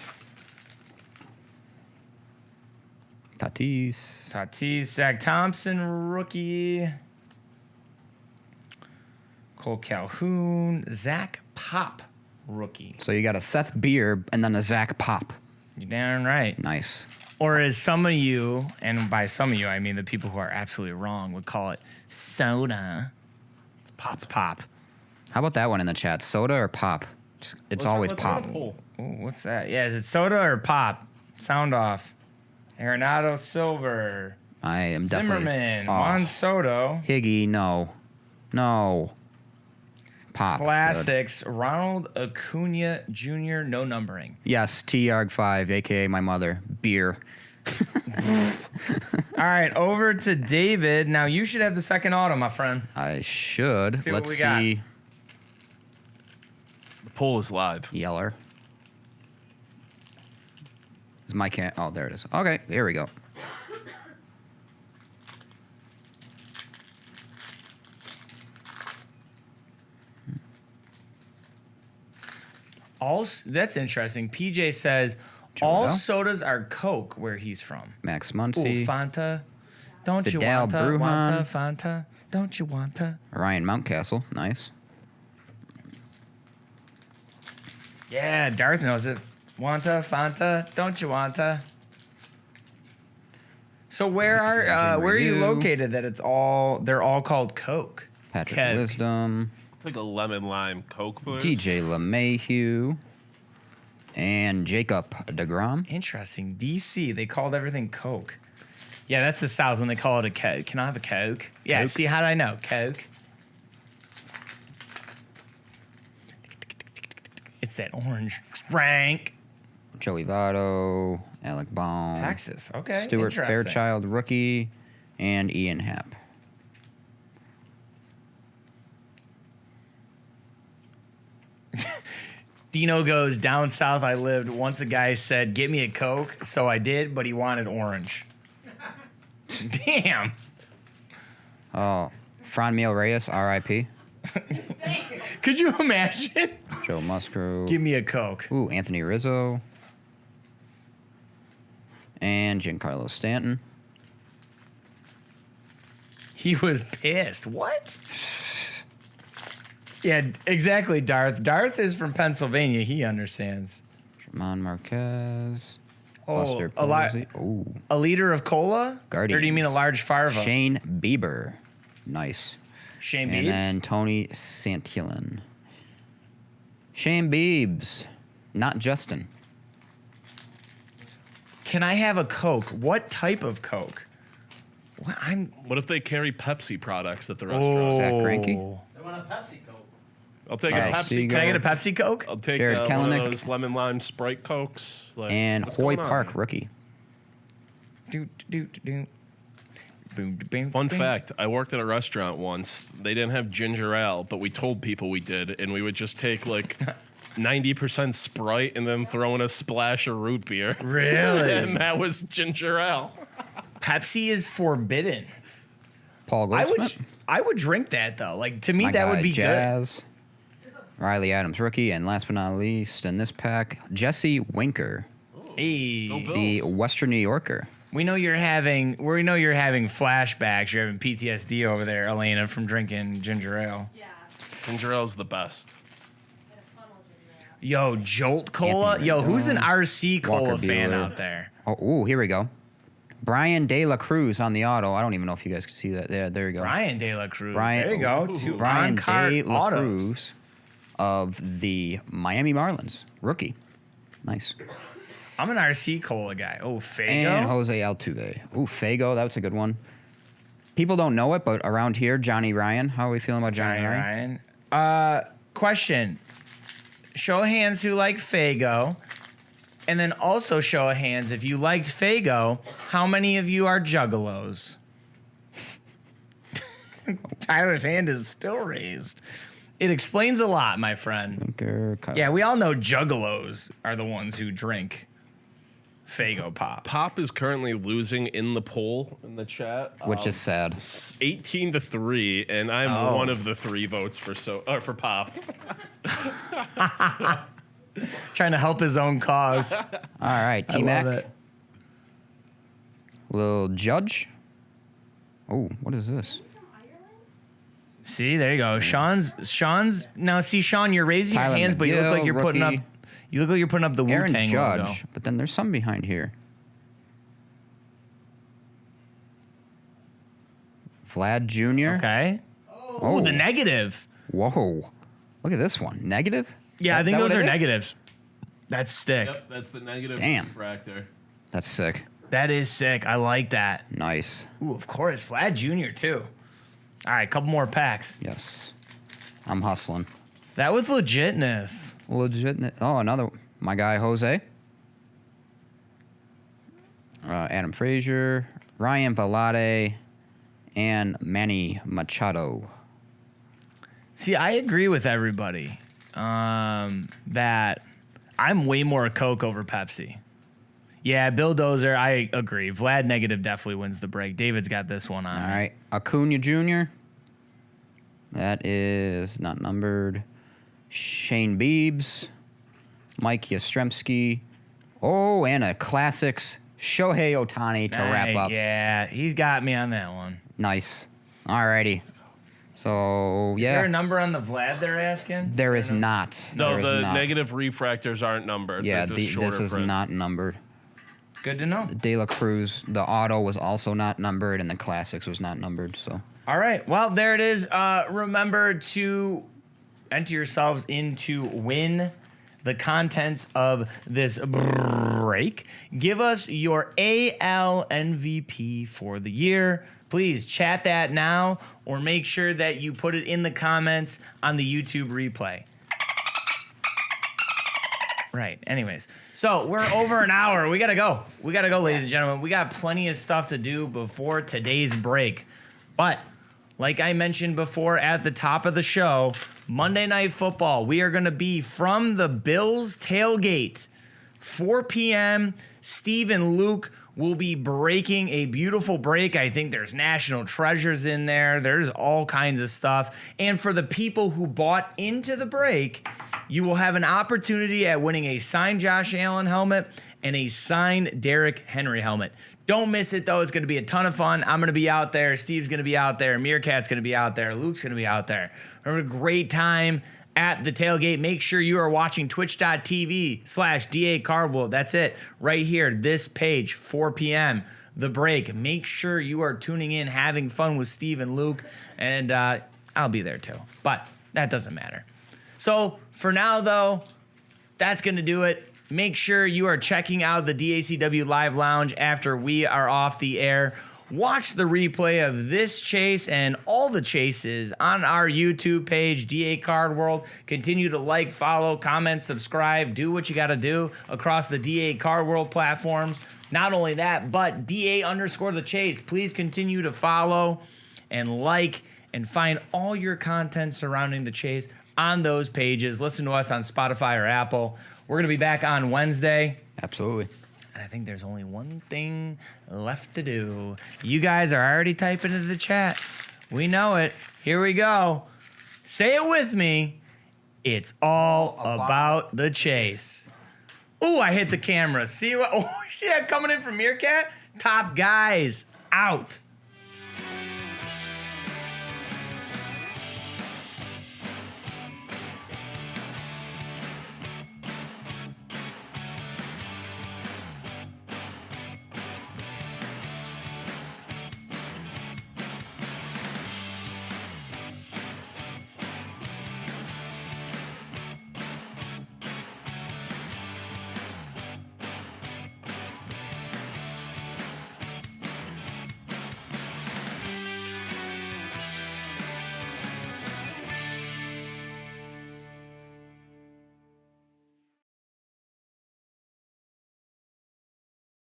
Tatis. Zach Thompson, rookie. Cole Calhoun. Zach Pop, rookie. So you got a Seth Beer and then a Zach Pop. You're damn right. Nice. Or as some of you, and by some of you, I mean the people who are absolutely wrong, would call it soda. It's pop. How about that one in the chat? Soda or pop? It's always pop. Ooh, what's that? Yeah, is it soda or pop? Sound off. Arenado Silver. I am definitely. Zimmerman. Oh, Juan Soto. Higgy, no. Pop. Classics. Ronald Acuna Jr. No numbering. Yes, T-Arg5, a.k.a. my mother. Beer. All right, over to David. Now, you should have the second auto, my friend. I should. See what Let's we got. see. The poll is live. Yeller. Is my cat? Oh, there it is. Okay, here we go. That's interesting. PJ says all sodas are Coke where he's from. Max Ooh, Muncy. Fanta. Don't you Fidel want Brujan. Fanta? Don't you want to? Ryan Mountcastle. Nice. Yeah, Darth knows it. Wanta, Fanta, don't you wanta? So where are you located that they're all called Coke? Patrick Coke. Wisdom. Like a lemon lime Coke, please. DJ LeMahieu. And Jacob DeGrom. Interesting. DC, they called everything Coke. Yeah, that's the South when they call it a Coke. Can I have a Coke? Yeah, Coke? see, how did I know? Coke. It's that orange drink. Joey Votto. Alec Baum. Texas. Okay. Stuart interesting. Fairchild, rookie. And Ian Happ. Dino goes, down south I lived. Once a guy said, get me a Coke. So I did, but he wanted orange. Damn. Oh, Franmil Reyes, R.I.P. Could you imagine? Joe Musgrove. Give me a Coke. Ooh, Anthony Rizzo. And Giancarlo Stanton. He was pissed. What? Yeah, exactly, Darth. Darth is from Pennsylvania. He understands. Ramon Marquez. Oh, Buster a lot. Posey. Ooh. A liter of cola? Guardians. Or do you mean a large Farva? Shane Bieber. Nice. Shane And Biebs? then Tony Santillan. Shane Biebs. Not Justin. Can I have a Coke? What type of Coke? What if they carry Pepsi products at the restaurant? Zach Greinke. They want a Pepsi Coke. I'll take All a right, Pepsi. Seagull. Can I get a Pepsi Coke? I'll take Jared one Kelenic. of those lemon lime Sprite Cokes. Like, And what's Hoy going on Park, here? rookie. Do, do, do, do. Boom, boom, Fun boom. fact, I worked at a restaurant once. They didn't have ginger ale, but we told people we did, and we would just take like 90% Sprite and then throw in a splash of root beer. Really? And that was ginger ale. Pepsi is forbidden. Paul I Goldsmith. would drink that though. Like to me, My that guy, would be Jazz. Riley Adams, rookie. And last but not least, in this pack, Jesse Winker, good. Hey, Go Bills. the Western New Yorker. we know you're having flashbacks. You're having PTSD over there, Elena, from drinking ginger ale. Yeah. Ginger ale's the best. Had a funnel ginger ale. Yo, Jolt Cola. Anthony Yo, who's an Rendon. RC Cola Walker fan Buehler. out there? Oh, ooh, here we go. Brian De La Cruz on the auto. I don't even know if you guys can see that. There you go. Brian De La Cruz. Brian- there you go. Two Brian on-cart De La autos. Cruz of the Miami Marlins. Rookie. Nice. I'm an RC Cola guy. Oh, Fago. And Jose Altuve. Ooh, Fago. That's a good one. People don't know it, but around here, Johnny Ryan. How are we feeling about Johnny Ryan? Question. Show of hands who like Fago. And then also show of hands if you liked Fago, how many of you are juggalos? Tyler's hand is still raised. It explains a lot, my friend. Yeah, we all know juggalos are the ones who drink Fago Pop. Pop is currently losing in the poll in the chat, Which is sad. 18-3, and I'm one of the 3 votes for Pop. Trying to help his own cause. All right, I love T-Mac. it. Little Judge. Oh, what is this? See, there you go. Sean's now see Sean, you're raising Tyler your hands, but you look like McGill, you're putting up rookie. the Aaron Wu-Tang Judge. logo. But then there's some behind here. Vlad Jr. Okay. Oh, the negative. Whoa. Look at this one. Negative? Yeah, I think those are negatives. That's sick. Yep, that's the negative Damn. refractor. That's sick. That is sick. I like that. Nice. Ooh, of course. Vlad Jr. too. All right, couple more packs. Yes. I'm hustling. That was legitness. Legit. Oh, another. My guy, Jose. Adam Frazier. Ryan Valade. And Manny Machado. See, I agree with everybody that I'm way more Coke over Pepsi. Yeah, Bill Dozer, I agree. Vlad negative definitely wins the break. David's got this one on. All right. Acuna Jr. That is not numbered. Shane Biebs. Mike Yastrzemski. Oh, and a classics. Shohei Ohtani to wrap up. Yeah, he's got me on that one. Nice. All righty. So, Is there yeah. a number on the Vlad they're asking? There is not. No, There is the not. negative refractors aren't numbered. Yeah, They're just this shorter is print. not numbered. Good to know. De La Cruz, the auto was also not numbered, and the classics was not numbered. So, All right. Well, there it is. Remember to enter yourselves in to win the contents of this break. Give us your AL MVP for the year. Please chat that now or make sure that you put it in the comments on the YouTube replay. Right. Anyways, so we're over an hour. We got to go. We got to go, ladies and gentlemen. We got plenty of stuff to do before today's break. But like I mentioned before at the top of the show, Monday Night Football, we are going to be from the Bills tailgate, 4 p.m. Steve and Luke will be breaking a beautiful break. I think there's national treasures in there. There's all kinds of stuff. And for the people who bought into the break, you will have an opportunity at winning a signed Josh Allen helmet and a signed Derrick Henry helmet. Don't miss it, though. It's going to be a ton of fun. I'm going to be out there. Steve's going to be out there. Meerkat's going to be out there. Luke's going to be out there. Have a great time at the tailgate. Make sure you are watching twitch.tv/DA That's it. Right here, this page, 4 p.m., the break. Make sure you are tuning in, having fun with Steve and Luke. And I'll be there, too. But that doesn't matter. So for now, though, that's going to do it. Make sure you are checking out the DACW Live Lounge after we are off the air. Watch the replay of this chase and all the chases on our YouTube page, DA Card World. Continue to like, follow, comment, subscribe, do what you got to do across the DA Card World platforms. Not only that, but DA_the chase. Please continue to follow and like and find all your content surrounding the chase on those pages. Listen to us on Spotify or Apple. We're going to be back on Wednesday. absolutely. And I think there's only one thing left to do. You guys are already typing into the chat. We know it. Here we go. Say it with me. It's all about the chase. Ooh, I hit the camera. See what? Oh, see that coming in from Meerkat? Top guys out.